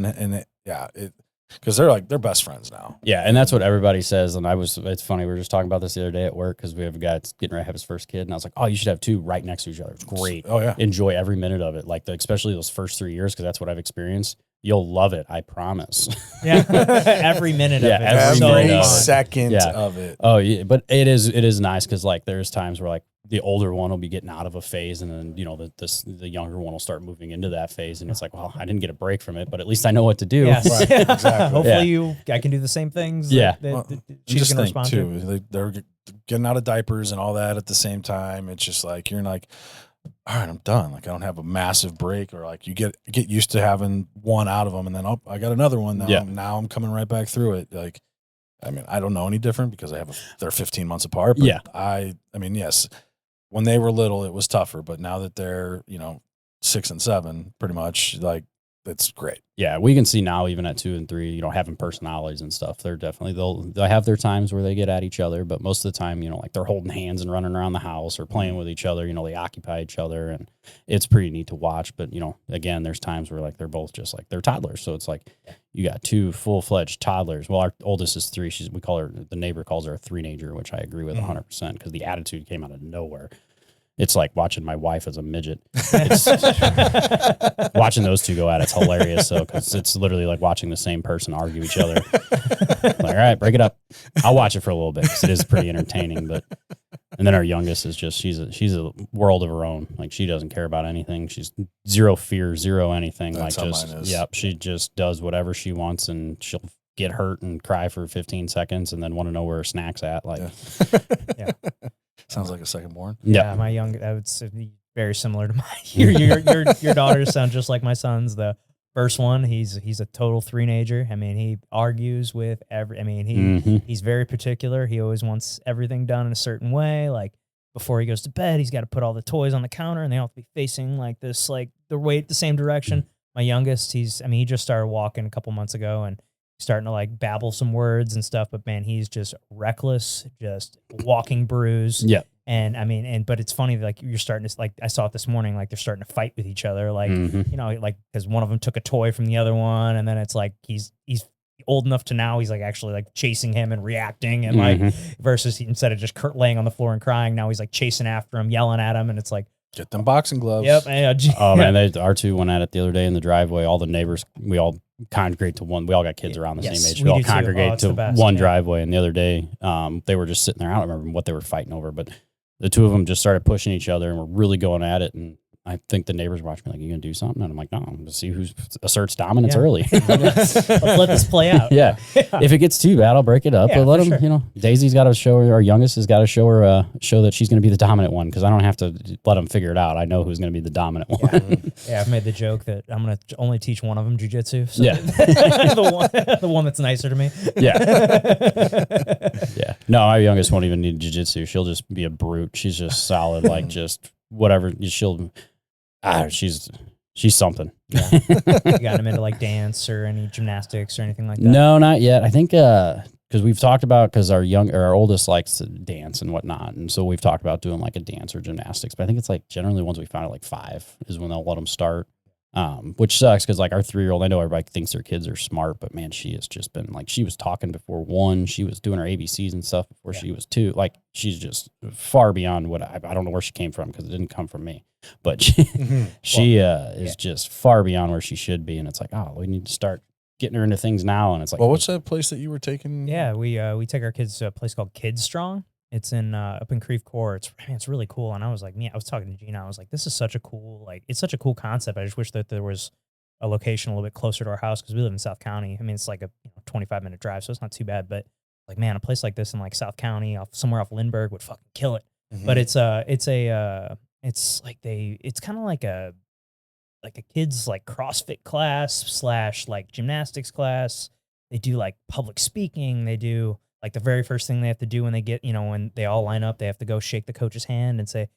Speaker 2: because they're best friends now.
Speaker 3: Yeah, and that's what everybody says. And it's funny, we were just talking about this the other day at work because we have a guy that's getting ready to have his first kid, and I was like, oh, you should have 2 right next to each other. It's great.
Speaker 2: Oh yeah,
Speaker 3: enjoy every minute of it. Like especially those first 3 years, because that's what I've experienced. You'll love it, I promise.
Speaker 1: Yeah, every minute of it.
Speaker 2: Every second of it.
Speaker 3: Oh yeah, but it is nice because like there's times where like the older one will be getting out of a phase, and then the younger one will start moving into that phase, and it's like, well, I didn't get a break from it, but at least I know what to do.
Speaker 1: Yes.
Speaker 2: Right, exactly.
Speaker 1: Hopefully I can do the same things.
Speaker 3: Yeah,
Speaker 1: she's going to respond
Speaker 2: too.
Speaker 1: to.
Speaker 2: They're getting out of diapers and all that at the same time. It's just like you're like, all right, I'm done. Like I don't have a massive break, or like you get used to having one out of them, and then I got another one now. Yeah. Now I'm coming right back through it. Like, I mean, I don't know any different because they're 15 months apart. But yeah, I mean, yes. When they were little, it was tougher, but now that they're, 6 and 7, pretty much, like, it's great.
Speaker 3: Yeah, we can see now, even at 2 and 3, having personalities and stuff. They're definitely they'll have their times where they get at each other, but most of the time, like they're holding hands and running around the house or playing with each other. They occupy each other, and it's pretty neat to watch. But again, there's times where like they're both just like they're toddlers, so it's like you got 2 full-fledged toddlers. Well, our oldest is 3. The neighbor calls her a 3-nager, which I agree with 100% because the attitude came out of nowhere. It's like watching my wife as a midget. Watching those 2 go at it's hilarious. So, because it's literally like watching the same person argue each other. Like, all right, break it up. I'll watch it for a little bit because it is pretty entertaining. And then our youngest is just she's a world of her own. Like she doesn't care about anything. She's zero fear, zero anything.
Speaker 2: That's
Speaker 3: like
Speaker 2: how
Speaker 3: just
Speaker 2: mine is.
Speaker 3: Yep. She just does whatever she wants, and she'll get hurt and cry for 15 seconds, and then want to know where her snack's at. Like,
Speaker 2: yeah. Sounds like a second-born.
Speaker 1: Yeah, my I would say very similar to my your daughters sound just like my sons. The first one, he's a total 3-nager. I mean, he argues with he's very particular. He always wants everything done in a certain way. Like before he goes to bed, he's got to put all the toys on the counter, and they all have to be facing like this, like the same direction. My youngest, he just started walking a couple months ago, and starting to like babble some words and stuff, but man, he's just reckless, just walking bruise.
Speaker 3: Yeah.
Speaker 1: And I mean, but it's funny, like you're starting to, like, I saw it this morning, like they're starting to fight with each other. Like, you know, like, cause one of them took a toy from the other one. And then it's like, he's old enough to now he's like actually like chasing him and reacting and like, versus instead of just laying on the floor and crying, now he's like chasing after him, yelling at him. And it's like,
Speaker 2: get them boxing gloves.
Speaker 1: yep.
Speaker 3: Oh man, our two went at it the other day in the driveway. All the neighbors, we all congregate to one. We all got kids around the same age. We all congregate to one driveway. And the other day, they were just sitting there. I don't remember what they were fighting over, but the two of them just started pushing each other and were really going at it. And I think the neighbors watched me like, you gonna do something? And I'm like, no, I'm gonna see who asserts dominance early.
Speaker 1: Let's let this play out.
Speaker 3: Yeah. If it gets too bad, I'll break it up. But let them, you know, Daisy's got to show her, our youngest has got to show her, show that she's going to be the dominant one. Cause I don't have to let them figure it out. I know who's going to be the dominant one.
Speaker 1: Yeah. I've made the joke that I'm going to only teach one of them jujitsu. So
Speaker 3: Yeah.
Speaker 1: the one that's nicer to me.
Speaker 3: Yeah. Yeah. No, our youngest won't even need jujitsu. She'll just be a brute. She's just solid, like just whatever. She's something.
Speaker 1: Yeah. You got him into like dance or any gymnastics or anything like that?
Speaker 3: No, not yet. I think because we've talked about, because our oldest likes to dance and whatnot, and so we've talked about doing like a dance or gymnastics. But I think it's like generally once we find out like 5 is when they'll let them start. Which sucks because like our 3-year-old, I know everybody thinks their kids are smart, but man, she has just been like, she was talking before 1, she was doing her ABCs and stuff before she was 2. Like she's just far beyond what I don't know where she came from because it didn't come from me, but she is just far beyond where she should be. And it's like, oh, we need to start getting her into things now. And it's like,
Speaker 2: well, what's that place that you were taking?
Speaker 1: Yeah, we take our kids to a place called Kids Strong. It's in up in Creve Coeur. It's really cool. And I was like, I was talking to Gina. I was like, this is such a cool, it's such a cool concept. I just wish that there was a location a little bit closer to our house because we live in South County. I mean, it's like a 25-minute drive, so it's not too bad. But like, man, a place like this in like South County, somewhere off Lindbergh would fucking kill it. But it's kind of like a kid's like CrossFit class / like gymnastics class. They do like public speaking. They do. Like the very first thing they have to do when they get, when they all line up, they have to go shake the coach's hand and say,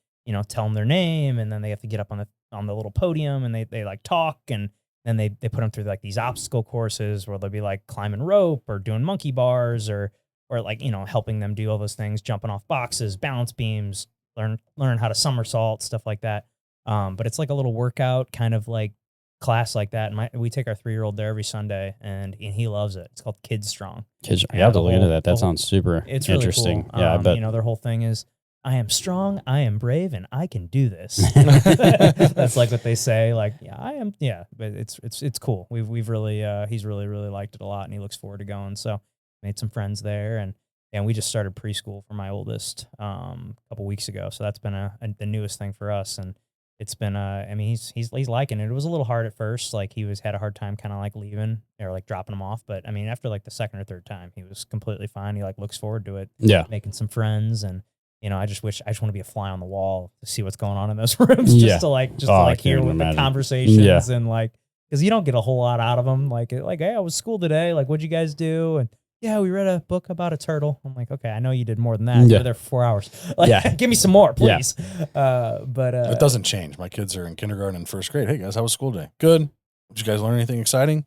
Speaker 1: tell them their name. And then they have to get up on the little podium and they like talk. And then they put them through like these obstacle courses where they'll be like climbing rope or doing monkey bars or like, helping them do all those things, jumping off boxes, balance beams, learn how to somersault, stuff like that. But it's like a little workout kind of like class like that. And we take our 3-year-old there every Sunday and he loves it. It's called Kids Strong.
Speaker 3: You have to look into that. That sounds super interesting.
Speaker 1: Really cool.
Speaker 3: Yeah, I bet.
Speaker 1: Their whole thing is, I am strong, I am brave, and I can do this. That's like what they say. Like, yeah, I am. Yeah, but it's cool. We've really he's really liked it a lot, and he looks forward to going. So made some friends there, and we just started preschool for my oldest a couple weeks ago. So that's been the newest thing for us, and it's been I mean he's liking it. It was a little hard at first, like he had a hard time kind of like leaving or like dropping him off, but I mean after like the second or third time he was completely fine. He like looks forward to it.
Speaker 3: Yeah,
Speaker 1: making some friends, and I just want to be a fly on the wall to see what's going on in those rooms, just to hear the conversations and like, because you don't get a whole lot out of them. Like hey, I was school today. Like, what'd you guys do? And yeah, we read a book about a turtle. I'm like, okay, I know you did more than that. You were there for 4 hours. Like, give me some more, please. Yeah. But
Speaker 2: it doesn't change. My kids are in kindergarten and first grade. Hey guys, how was school today? Good. Did you guys learn anything exciting?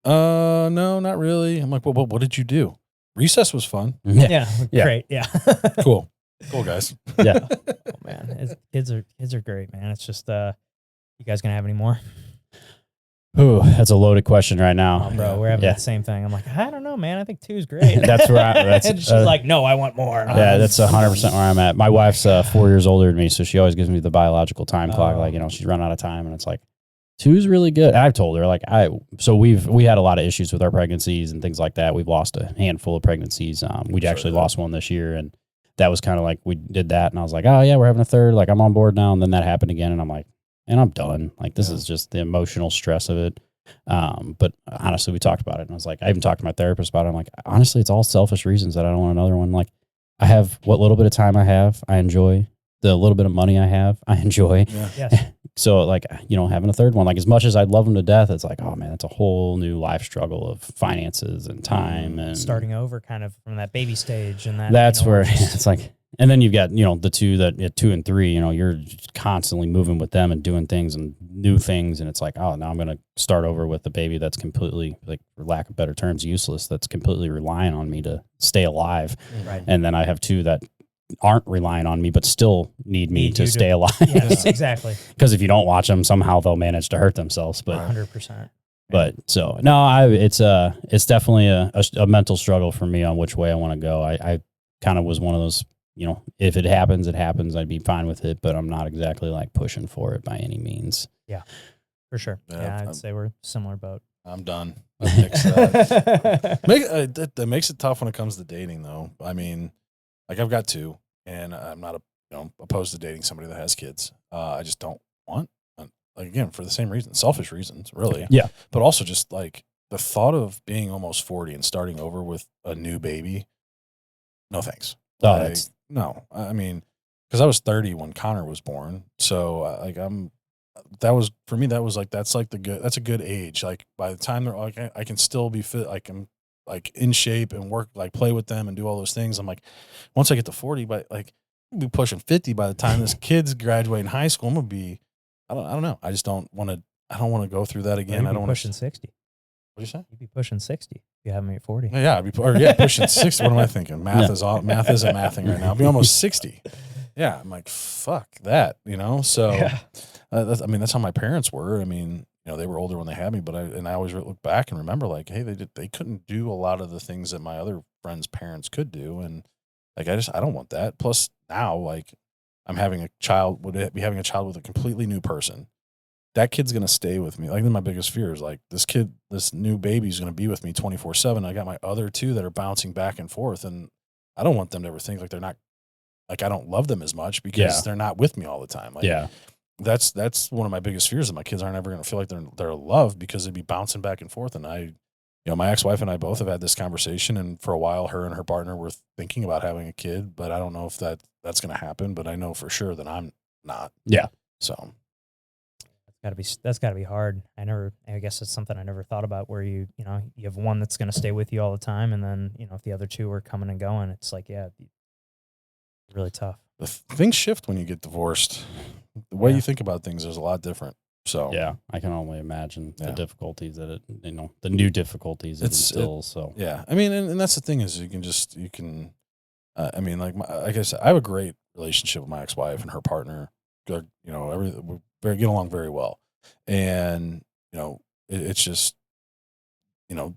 Speaker 2: No, not really. I'm like, well, what did you do? Recess was fun.
Speaker 1: Yeah. Great. Yeah.
Speaker 2: Cool, guys.
Speaker 3: Yeah.
Speaker 1: Oh man, kids are great, man. It's just, you guys gonna have any more?
Speaker 3: Ooh, that's a loaded question right now.
Speaker 1: Oh, bro, we're having the same thing. I'm like, I don't know, man. I think 2 is great.
Speaker 3: That's where
Speaker 1: and she's like, no, I want more.
Speaker 3: Yeah, that's 100% where I'm at. My wife's 4 years older than me, so she always gives me the biological time clock. Like, she's run out of time, and it's like 2 is really good. And I've told her so we had a lot of issues with our pregnancies and things like that. We've lost a handful of pregnancies. We actually lost one this year, and that was kind of like we did that, and I was like, oh yeah, we're having a third. Like I'm on board now, and then that happened again, and I'm like, and I'm done. Like this is just the emotional stress of it. But honestly, we talked about it, and I was like, I even talked to my therapist about it. I'm like, honestly, it's all selfish reasons that I don't want another one. Like I have what little bit of time I have, I enjoy. The little bit of money I have, I enjoy.
Speaker 2: Yeah.
Speaker 1: Yes.
Speaker 3: So like, having a third one, like as much as I'd love them to death, it's like, oh man, it's a whole new life struggle of finances and time and
Speaker 1: starting over kind of from that baby stage. And
Speaker 3: that's where it's like, And then you've got, the two that at 2 and 3, you're just constantly moving with them and doing things and new things. And it's like, oh, now I'm going to start over with a baby that's completely, like, for lack of better terms, useless. That's completely relying on me to stay alive.
Speaker 1: Right.
Speaker 3: And then I have two that aren't relying on me, but still need me to stay alive.
Speaker 1: Yes, exactly.
Speaker 3: Because if you don't watch them, somehow they'll manage to hurt themselves. But
Speaker 1: 100%.
Speaker 3: But so no, it's definitely a mental struggle for me on which way I want to go. I kind of was one of those, if it happens, it happens. I'd be fine with it, but I'm not exactly like pushing for it by any means.
Speaker 1: Yeah, for sure. Yeah, I'd say we're similar boat.
Speaker 2: I'm done. That makes it tough when it comes to dating, though. I mean, like, I've got 2, and I'm not opposed to dating somebody that has kids. I just don't want. Like, again, for the same reason, selfish reasons, really.
Speaker 3: Yeah.
Speaker 2: But also just like the thought of being almost 40 and starting over with a new baby. No, thanks. No, I mean, because I was 30 when Connor was born. So for me, that's a good age. Like, by the time they're like, I can still be fit. Like, I'm like in shape and work, like play with them and do all those things. I'm like, once I get to 40, but like, I'll be pushing 50 by the time this kid's graduating high school. I'm going to be, I don't know. I just don't want to go through that again. I don't want to
Speaker 1: pushing 60.
Speaker 2: What'd you say?
Speaker 1: You'd be pushing 60 if you have me at 40.
Speaker 2: Yeah, pushing 60. What am I thinking? Math isn't mathing right now. I'll be almost 60. Yeah, I'm like, fuck that, So, that's how my parents were. I mean, they were older when they had me, but I always look back and remember, like, hey, they couldn't do a lot of the things that my other friends' parents could do, and like, I don't want that. Plus, now, like, I'm having a child. Would be having a child with a completely new person. That kid's going to stay with me. Like, my biggest fear is like this new baby's going to be with me 24/7. I got my other 2 that are bouncing back and forth. And I don't want them to ever think like they're not, like, I don't love them as much because they're not with me all the time. Like, that's one of my biggest fears, that my kids aren't ever going to feel like they're loved because they'd be bouncing back and forth. And my ex-wife and I both have had this conversation, and for a while, her and her partner were thinking about having a kid, but I don't know if that's going to happen, but I know for sure that I'm not.
Speaker 3: Yeah.
Speaker 2: So
Speaker 1: that's gotta be hard. I guess it's something I never thought about, where you have one that's going to stay with you all the time. And then, if the other 2 are coming and going, it's like, really tough.
Speaker 2: Things shift when you get divorced. The way you think about things is a lot different. So
Speaker 3: yeah, I can only imagine the difficulties that the new difficulties it instills. So
Speaker 2: yeah, I mean, and that's the thing is I mean, like I said, I have a great relationship with my ex-wife and her partner. We get along very well, and it's just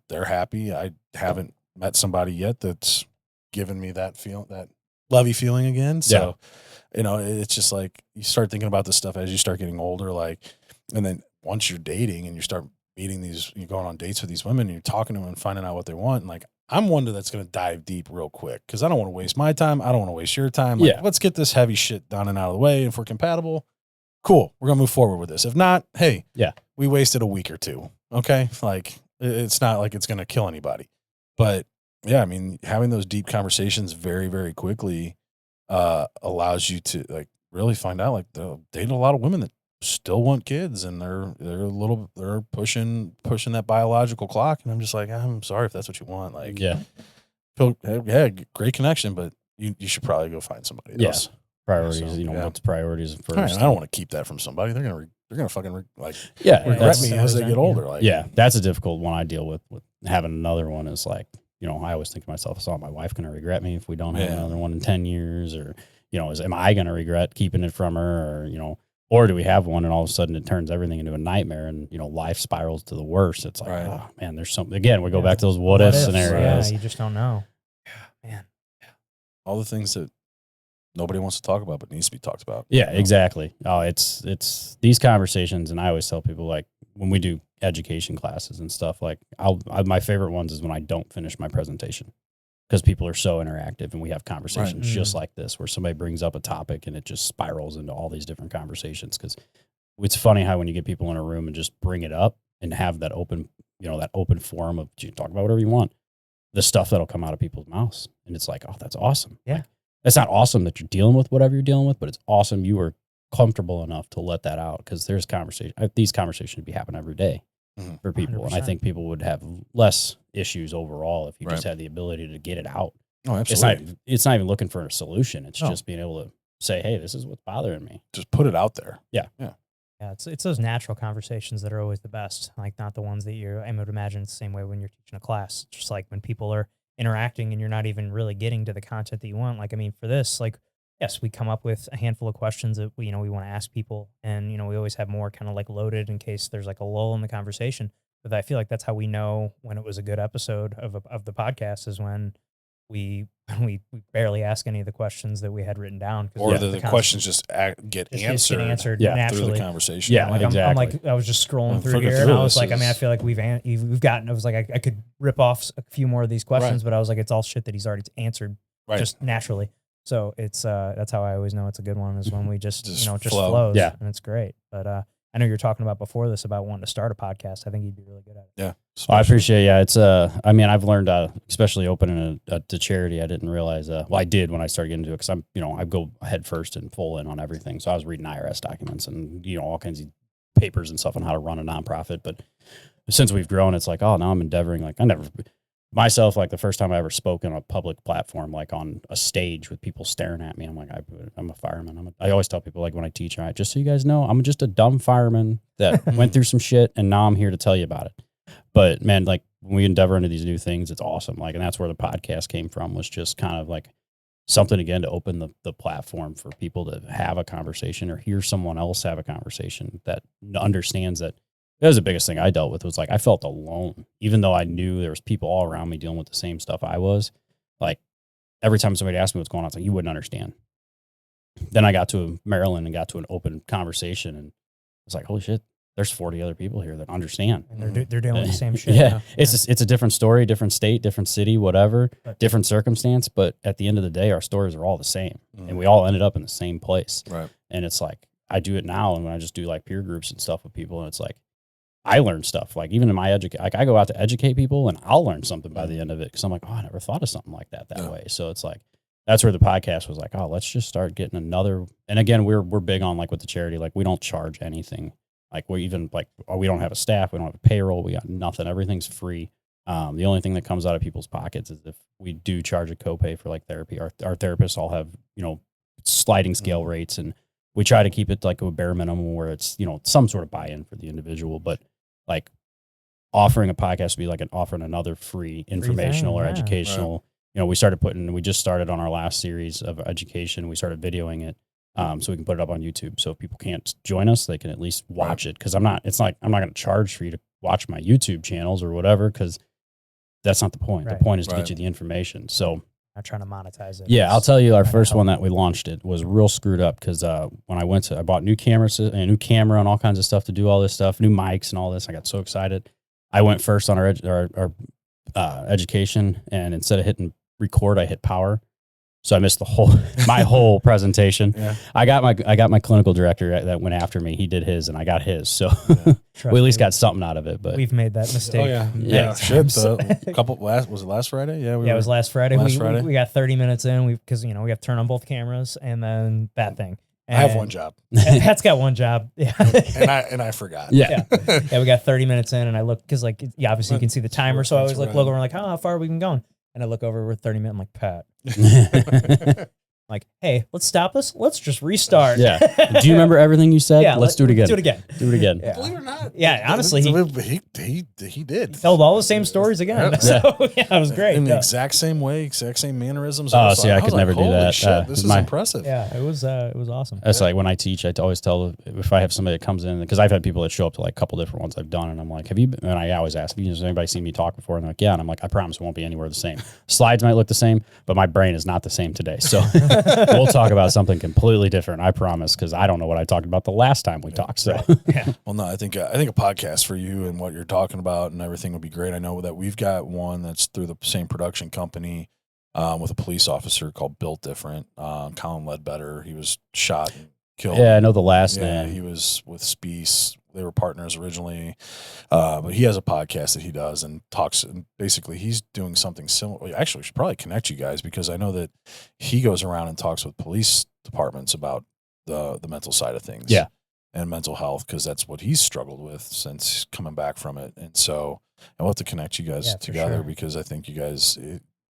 Speaker 2: they're happy. I haven't met somebody yet that's given me that lovey feeling again. So it's just like you start thinking about this stuff as you start getting older, like. And then once you're dating and you start meeting you're going on dates with these women and you're talking to them and finding out what they want. And like, I'm one that's going to dive deep real quick because I don't want to waste my time. I don't want to waste your time. Like, let's get this heavy shit done and out of the way. If we're compatible, cool. We're going to move forward with this. If not, hey, we wasted a week or 2. Okay. Like, it's not like it's going to kill anybody. But yeah, I mean, having those deep conversations very, very quickly allows you to like really find out, like, they'll date a lot of women that still want kids, and they're pushing that biological clock, and I'm just like, I'm sorry if that's what you want. Like, great connection, but you should probably go find somebody else.
Speaker 3: Priorities, what's priorities first.
Speaker 2: Right, I don't want to keep that from somebody. They're gonna fucking regret me as they get older. Like,
Speaker 3: that's a difficult one I deal with having another one. Is like, I always think to myself, is my wife gonna regret me if we don't have another one in 10 years, or am I gonna regret keeping it from her, or do we have one and all of a sudden it turns everything into a nightmare and, life spirals to the worst? It's like, oh, man, there's something. Again, we go back to those what if scenarios.
Speaker 1: Yeah, you just don't know. Yeah, man.
Speaker 2: All the things that nobody wants to talk about but needs to be talked about.
Speaker 3: Yeah, exactly. Oh, it's these conversations, and I always tell people, like, when we do education classes and stuff, like, my favorite ones is when I don't finish my presentation. Because people are so interactive, and we have conversations just like this, where somebody brings up a topic and it just spirals into all these different conversations. Because it's funny how when you get people in a room and just bring it up and have that open, that open forum of, you talk about whatever you want, the stuff that'll come out of people's mouths, and it's like, oh, that's awesome.
Speaker 1: Yeah,
Speaker 3: like, it's not awesome that you're dealing with whatever you're dealing with, but it's awesome you were comfortable enough to let that out. Because there's conversation. These conversations be happening every day. For people. 100%. And I think people would have less issues overall if you just had the ability to get it out.
Speaker 2: Oh, absolutely.
Speaker 3: It's not even looking for a solution. It's
Speaker 2: No.
Speaker 3: just being able to say, hey, this is what's bothering me.
Speaker 2: Just put it out there.
Speaker 1: Yeah, it's those natural conversations that are always the best. Like not the ones that I would imagine it's the same way when you're teaching a class. Just like when people are interacting and you're not even really getting to the content that you want. Like, I mean, for this, like, yes, we come up with a handful of questions that we want to ask people, and we always have more kind of like loaded in case there's like a lull in the conversation. But I feel like that's how we know when it was a good episode of the podcast is when we barely ask any of the questions that we had written down,
Speaker 2: Or the questions just get answered
Speaker 1: answered
Speaker 3: Yeah,
Speaker 1: naturally
Speaker 2: through the conversation.
Speaker 3: Yeah,
Speaker 1: like
Speaker 3: exactly.
Speaker 1: I'm like I was just scrolling through
Speaker 2: flipping
Speaker 1: here,
Speaker 2: through
Speaker 1: and I was
Speaker 2: this
Speaker 1: like, I mean, I
Speaker 2: is-
Speaker 1: feel like we've gotten. I was like, I could rip off a few more of these questions, but I was like, it's all shit that he's already answered
Speaker 2: Right.
Speaker 1: just naturally. So it's that's how I always know it's a good one is when we just
Speaker 2: Just
Speaker 1: just
Speaker 2: flow.
Speaker 1: flows,
Speaker 3: Yeah.
Speaker 1: and it's great. But I know you were talking about before this about wanting to start a podcast. I think you'd be really good at it.
Speaker 2: Yeah.
Speaker 3: I appreciate it. Yeah, it's I mean, I've learned, especially opening to charity. I didn't realize. Well, I did when I started getting into it because I'm, I go head first and full in on everything. So I was reading IRS documents and all kinds of papers and stuff on how to run a nonprofit. But since we've grown, it's like, oh, now I'm endeavoring. Like I never myself, like the first time I ever spoke on a public platform, like on a stage with people staring at me, I'm like, I'm a fireman. I always tell people, like when I teach, all right, just so you guys know, I'm just a dumb fireman that went through some shit, and now I'm here to tell you about it. But man, like when we endeavor into these new things, it's awesome. Like, and that's where the podcast came from, was just kind of like something again to open the platform for people to have a conversation or hear someone else have a conversation that understands that. That was the biggest thing I dealt with, was like I felt alone, even though I knew there was people all around me dealing with the same stuff I was. Like every time somebody asked me what's going on, it's like, you wouldn't understand. Then I got to Maryland and got to an open conversation, and it's like, holy shit, there's 40 other people here that understand.
Speaker 1: And they're doing the same shit.
Speaker 3: Yeah, it's a different story, different state, different city, whatever,
Speaker 1: But-
Speaker 3: different circumstance. But at the end of the day, our stories are all the same, and we all ended up in the same place.
Speaker 2: Right.
Speaker 3: And it's like I do it now, and when I just do like peer groups and stuff with people, and it's like I learn stuff. Like even in my like I go out to educate people, and I'll learn something by the end of it because I'm like, oh, I never thought of something like that way. So it's like that's where the podcast was like, oh, let's just start getting another. And again, we're big on like with the charity, like we don't charge anything. Like we even like we don't have a staff, we don't have a payroll, we got nothing. Everything's free. The only thing that comes out of people's pockets is if we do charge a copay for like therapy. Our therapists all have sliding scale rates, and we try to keep it like a bare minimum where it's some sort of buy-in for the individual. But like offering a podcast would be like offering another free informational or
Speaker 1: yeah.
Speaker 3: educational. We just started on our last series of education. We started videoing it. So we can put it up on YouTube. So if people can't join us, they can at least watch it. Cause I'm not going to charge for you to watch my YouTube channels or whatever. Cause that's not the point.
Speaker 1: Right.
Speaker 3: The point is to get you the information. So
Speaker 1: Not trying to monetize it.
Speaker 3: yeah, I'll tell you, our first
Speaker 1: help.
Speaker 3: one that we launched, it was real screwed up. Cause, when I bought new cameras, a new camera and all kinds of stuff to do all this stuff, new mics and all this. I got so excited. I went first on our education, and instead of hitting record, I hit power. So I missed my whole presentation.
Speaker 2: Yeah.
Speaker 3: I got my clinical director that went after me. He did his, and I got his. So
Speaker 1: Trust
Speaker 3: we at least
Speaker 1: me,
Speaker 3: got something out of it. But
Speaker 1: we've made that mistake.
Speaker 2: Oh yeah.
Speaker 3: Yeah.
Speaker 2: Yeah. Shit. Was it last Friday? Yeah.
Speaker 1: Yeah, it was last Friday.
Speaker 2: Last Friday?
Speaker 1: We got 30 minutes in because we have to turn on both cameras, and then that thing.
Speaker 2: I have
Speaker 1: And
Speaker 2: one job,
Speaker 1: Pat's got one job. Yeah.
Speaker 2: and I forgot.
Speaker 3: yeah.
Speaker 1: Yeah, we got 30 minutes in, and I look because obviously you can see the timer, so I always
Speaker 2: That's
Speaker 1: look
Speaker 2: right.
Speaker 1: over like, how far have we been going? And I look over, we're 30 minutes. I'm like, Pat, like, hey, let's stop this. Let's just restart.
Speaker 3: Yeah. Do you remember everything you said?
Speaker 1: Yeah,
Speaker 3: Let's do it again.
Speaker 1: Do it again.
Speaker 3: Do it again.
Speaker 1: Yeah.
Speaker 2: Believe it or not.
Speaker 1: Yeah, honestly, he
Speaker 2: he did.
Speaker 1: told all the same stories again.
Speaker 2: Yeah.
Speaker 1: So yeah, it was great.
Speaker 2: In the
Speaker 1: Yeah.
Speaker 2: exact same way, exact same mannerisms.
Speaker 3: Oh,
Speaker 2: was
Speaker 3: see,
Speaker 2: like-
Speaker 3: I could
Speaker 2: was
Speaker 3: never
Speaker 2: like,
Speaker 3: do
Speaker 2: holy
Speaker 3: that.
Speaker 2: Shit, this is impressive.
Speaker 1: Yeah, it was awesome.
Speaker 3: That's like when I teach, I always tell if I have somebody that comes in, because I've had people that show up to like a couple different ones I've done, and I'm like, have you been? And I always ask, has anybody seen me talk before? And they're like, yeah. And I'm like, I promise it won't be anywhere the same. Slides might look the same, but my brain is not the same today. So we'll talk about something completely different, I promise, because I don't know what I talked about the last time we talked. So
Speaker 1: Yeah.
Speaker 2: Well, no, I think a podcast for you and what you're talking about and everything would be great. I know that we've got one that's through the same production company with a police officer called Built Different. Colin Ledbetter, he was shot and killed.
Speaker 3: yeah, I know the last
Speaker 2: Yeah,
Speaker 3: name.
Speaker 2: he was with Speece. They were partners originally, but he has a podcast that he does and talks. And basically, he's doing something similar. Actually, we should probably connect you guys because I know that he goes around and talks with police departments about the mental side of things.
Speaker 3: Yeah.
Speaker 2: And mental health, because that's what he's struggled with since coming back from it. And so I'll have to connect you guys
Speaker 1: Yeah, for
Speaker 2: together
Speaker 1: sure.
Speaker 2: because I think you guys,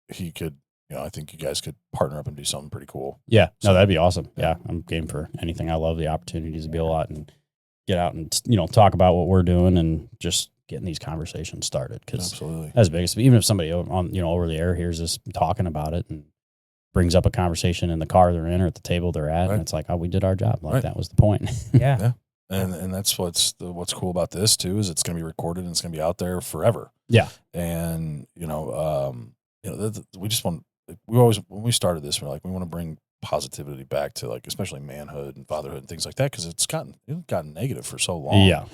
Speaker 2: he could I think you guys could partner up and do something pretty cool.
Speaker 3: Yeah.
Speaker 2: So-
Speaker 3: No, that'd be awesome. Yeah. I'm game for anything. I love the opportunities to be a lot and get out and, talk about what we're doing and just getting these conversations started. Cause
Speaker 2: Absolutely.
Speaker 3: that's biggest, even if somebody on, over the air hears us talking about it and brings up a conversation in the car they're in or at the table they're at,
Speaker 2: Right.
Speaker 3: and it's like, oh, we did our job. Like
Speaker 2: Right.
Speaker 3: that was the point.
Speaker 1: Yeah.
Speaker 2: And that's what's cool about this too, is it's going to be recorded and it's going to be out there forever.
Speaker 3: Yeah.
Speaker 2: And, we just want, when we started this, we're like, we want to bring positivity back to like, especially manhood and fatherhood and things like that. Cause it's gotten negative for so long.
Speaker 3: Yeah.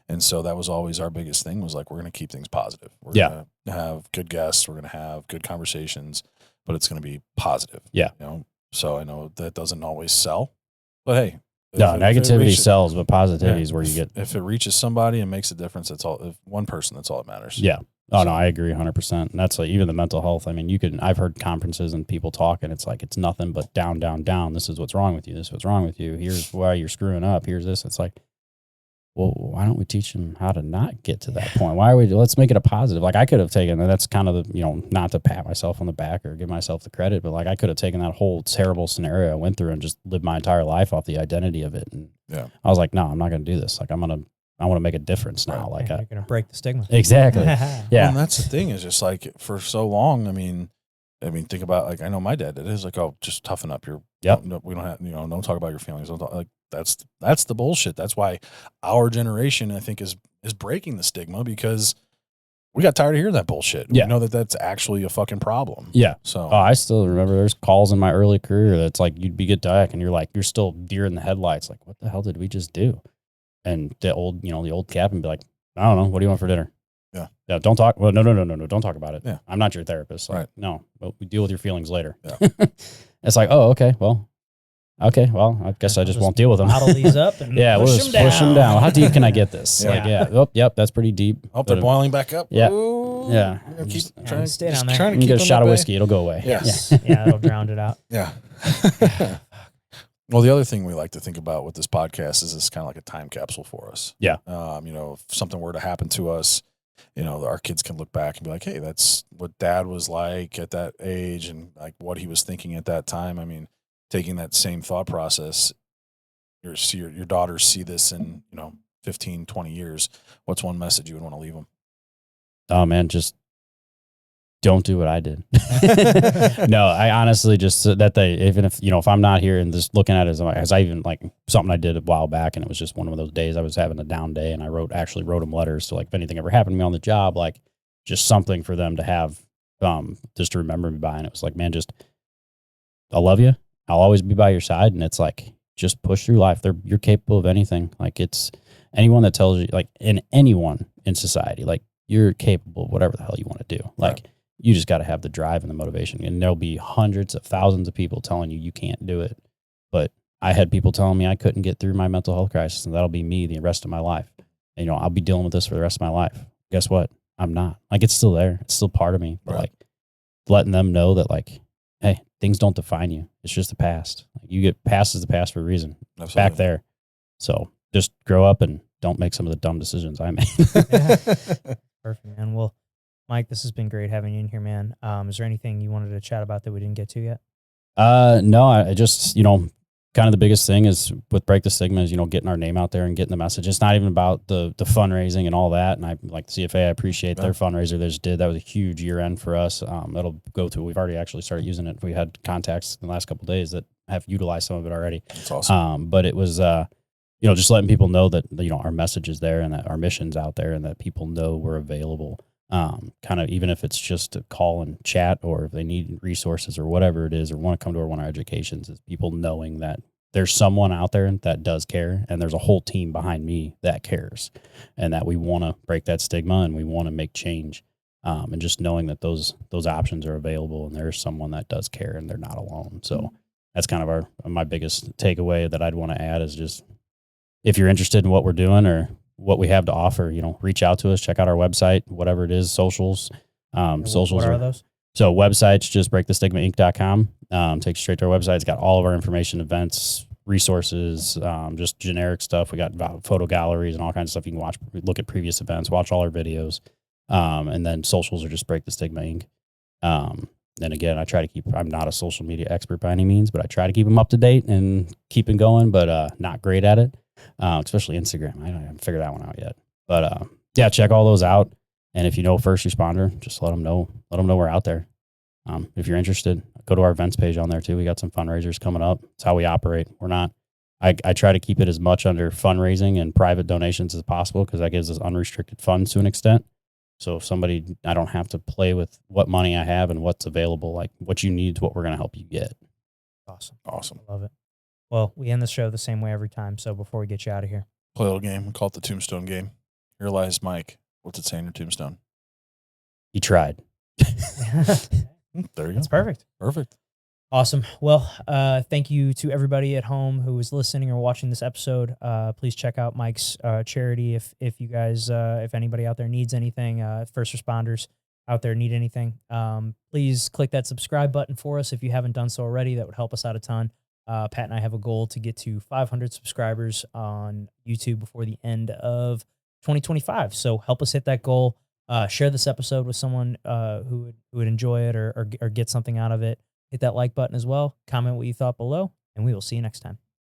Speaker 2: And so that was always our biggest thing, was like, we're going to keep things positive. We're
Speaker 3: Yeah.
Speaker 2: going to have good guests. We're going to have good conversations, but it's going to be positive.
Speaker 3: Yeah.
Speaker 2: So I know that doesn't always sell, but hey,
Speaker 3: No,
Speaker 2: if it
Speaker 3: negativity
Speaker 2: reaches-
Speaker 3: sells, but positivity
Speaker 2: Yeah.
Speaker 3: is where you get.
Speaker 2: If it reaches somebody and makes a difference, that's all. If one person, that's all that matters.
Speaker 3: Yeah. Oh,
Speaker 2: So-
Speaker 3: no, I agree 100%. And that's like even the mental health. I mean, I've heard conferences and people talk, and it's like, it's nothing but down, down, down. This is what's wrong with you. This is what's wrong with you. Here's why you're screwing up. Here's this. It's like, well, why don't we teach them how to not get to that point? Let's make it a positive. Like I could have taken, and that's kind of the, not to pat myself on the back or give myself the credit, but like I could have taken that whole terrible scenario I went through and just lived my entire life off the identity of it. And
Speaker 2: Yeah.
Speaker 3: I was like, no, I'm not going to do this. Like I want to make a difference now.
Speaker 2: Right.
Speaker 3: Like
Speaker 1: You're going to break the stigma.
Speaker 3: exactly.
Speaker 2: Well,
Speaker 3: Yeah.
Speaker 2: and that's the thing, is just like for so long. I mean, think about, like, I know my dad did. It was like, oh, just toughen up.
Speaker 3: Yep.
Speaker 2: No, we don't have, don't talk about your feelings. Don't talk, like that's the bullshit. That's why our generation, I think, is breaking the stigma, because we got tired of hearing that bullshit.
Speaker 3: Yeah.
Speaker 2: We know that that's actually a fucking problem.
Speaker 3: Yeah.
Speaker 2: So
Speaker 3: Oh, I still remember there's calls in my early career that's like you'd be get back and you're still deer in the headlights. Like, what the hell did we just do? And the old captain be like, I don't know. What do you want for dinner?
Speaker 2: Yeah.
Speaker 3: Yeah. Don't talk. Well, no. Don't talk about it.
Speaker 2: Yeah.
Speaker 3: I'm not your therapist. Like,
Speaker 2: Right.
Speaker 3: No, but we deal with your feelings later.
Speaker 2: Yeah.
Speaker 3: It's like, oh, okay. Well, I guess I just won't deal with them.
Speaker 1: Bottle these up and
Speaker 3: Yeah. We'll just push them down. How deep can I get this?
Speaker 2: Yeah.
Speaker 3: Like, yeah. Oh, yep. That's pretty deep.
Speaker 2: Oh, they're
Speaker 3: But,
Speaker 2: boiling back up.
Speaker 3: Yeah.
Speaker 2: Ooh,
Speaker 3: Yeah.
Speaker 2: we're gonna
Speaker 3: Just-
Speaker 2: keep trying,
Speaker 1: stay
Speaker 2: just
Speaker 1: down there.
Speaker 2: trying to
Speaker 3: You can
Speaker 2: keep
Speaker 3: get a
Speaker 2: them
Speaker 3: shot
Speaker 2: at
Speaker 3: of
Speaker 2: bay.
Speaker 3: whiskey. It'll go away.
Speaker 2: Yes.
Speaker 1: Yeah, it'll drown it out.
Speaker 2: Yeah. Well, the other thing we like to think about with this podcast is it's kind of like a time capsule for us.
Speaker 3: Yeah.
Speaker 2: If something were to happen to us, our kids can look back and be like, hey, that's what dad was like at that age and like what he was thinking at that time. I mean, taking that same thought process, your daughters see this in, 15, 20 years. What's one message you would want to leave them?
Speaker 3: Oh man, just don't do what I did. No, I honestly just that even if I'm not here and just looking at it as I even like something I did a while back, and it was just one of those days I was having a down day, and I actually wrote them letters. So like if anything ever happened to me on the job, like just something for them to have, just to remember me by. And it was like, man, just, I love you. I'll always be by your side. And it's like, just push through life. You're capable of anything. Like it's anyone that tells you, like anyone in society, like you're capable of whatever the hell you want to do. Like,
Speaker 2: Right.
Speaker 3: You just got to have the drive and the motivation. And there'll be hundreds of thousands of people telling you can't do it. But I had people telling me I couldn't get through my mental health crisis, and that'll be me the rest of my life. And, I'll be dealing with this for the rest of my life. Guess what? I'm not. Like, it's still there. It's still part of me. But
Speaker 2: Right.
Speaker 3: like letting them know that, like, hey, things don't define you. It's just the past. Like, you get past is the past for a reason.
Speaker 2: Absolutely.
Speaker 3: Back there. So just grow up and don't make some of the dumb decisions I made.
Speaker 1: Perfect, man. Well, Mike, this has been great having you in here, man. Is there anything you wanted to chat about that we didn't get to yet?
Speaker 3: No, I just, kind of the biggest thing is with Break the Stigma is, getting our name out there and getting the message. It's not even about the fundraising and all that. And I like the CFA, I appreciate their fundraiser they just did. That was a huge year end for us. That'll go to, we've already actually started using it. We had contacts in the last couple of days that have utilized some of it already.
Speaker 2: That's awesome.
Speaker 3: But it was, just letting people know that, our message is there and that our mission's out there and that people know we're available. Kind of, even if it's just to call and chat, or if they need resources or whatever it is, or want to come to one of our educations, is people knowing that there's someone out there that does care, and there's a whole team behind me that cares, and that we want to break that stigma and we want to make change. And just knowing that those options are available and there's someone that does care and they're not alone. So that's kind of my biggest takeaway that I'd want to add is just, if you're interested in what we're doing or what we have to offer, reach out to us, check out our website, whatever it is, socials. Socials
Speaker 1: What are those?
Speaker 3: So website's just breakthestigmainc.com. Takes you straight to our website. It's got all of our information, events, resources, just generic stuff. We got photo galleries and all kinds of stuff. You can look at previous events, watch all our videos. And then socials are just Break the Stigma Inc. And again, I try to keep, I'm not a social media expert by any means, but I try to keep them up to date and keep it going, but not great at it, especially Instagram. I haven't figured that one out yet. But yeah, check all those out. And if you know a first responder, just let them know we're out there. If you're interested, go to our events page on there too. We got some fundraisers coming up. It's how we operate. We're not, I try to keep it as much under fundraising and private donations as possible because that gives us unrestricted funds to an extent. So if somebody, I don't have to play with what money I have and what's available, like what you need is what we're going to help you get.
Speaker 1: Awesome.
Speaker 2: Awesome.
Speaker 1: I love it. Well, we end the show the same way every time. So before we get you out of here,
Speaker 2: Play a little game. We call it the tombstone game. Here lies Mike. What's it say on your tombstone?
Speaker 3: He tried.
Speaker 2: There you go.
Speaker 1: that's perfect.
Speaker 2: Perfect.
Speaker 1: Awesome. Well, thank you to everybody at home who is listening or watching this episode. Please check out Mike's charity if you guys, if anybody out there needs anything, first responders out there need anything. Please click that subscribe button for us if you haven't done so already. That would help us out a ton. Pat and I have a goal to get to 500 subscribers on YouTube before the end of 2025. So help us hit that goal. Share this episode with someone who would enjoy it or get something out of it. Hit that like button as well. Comment what you thought below, and we will see you next time.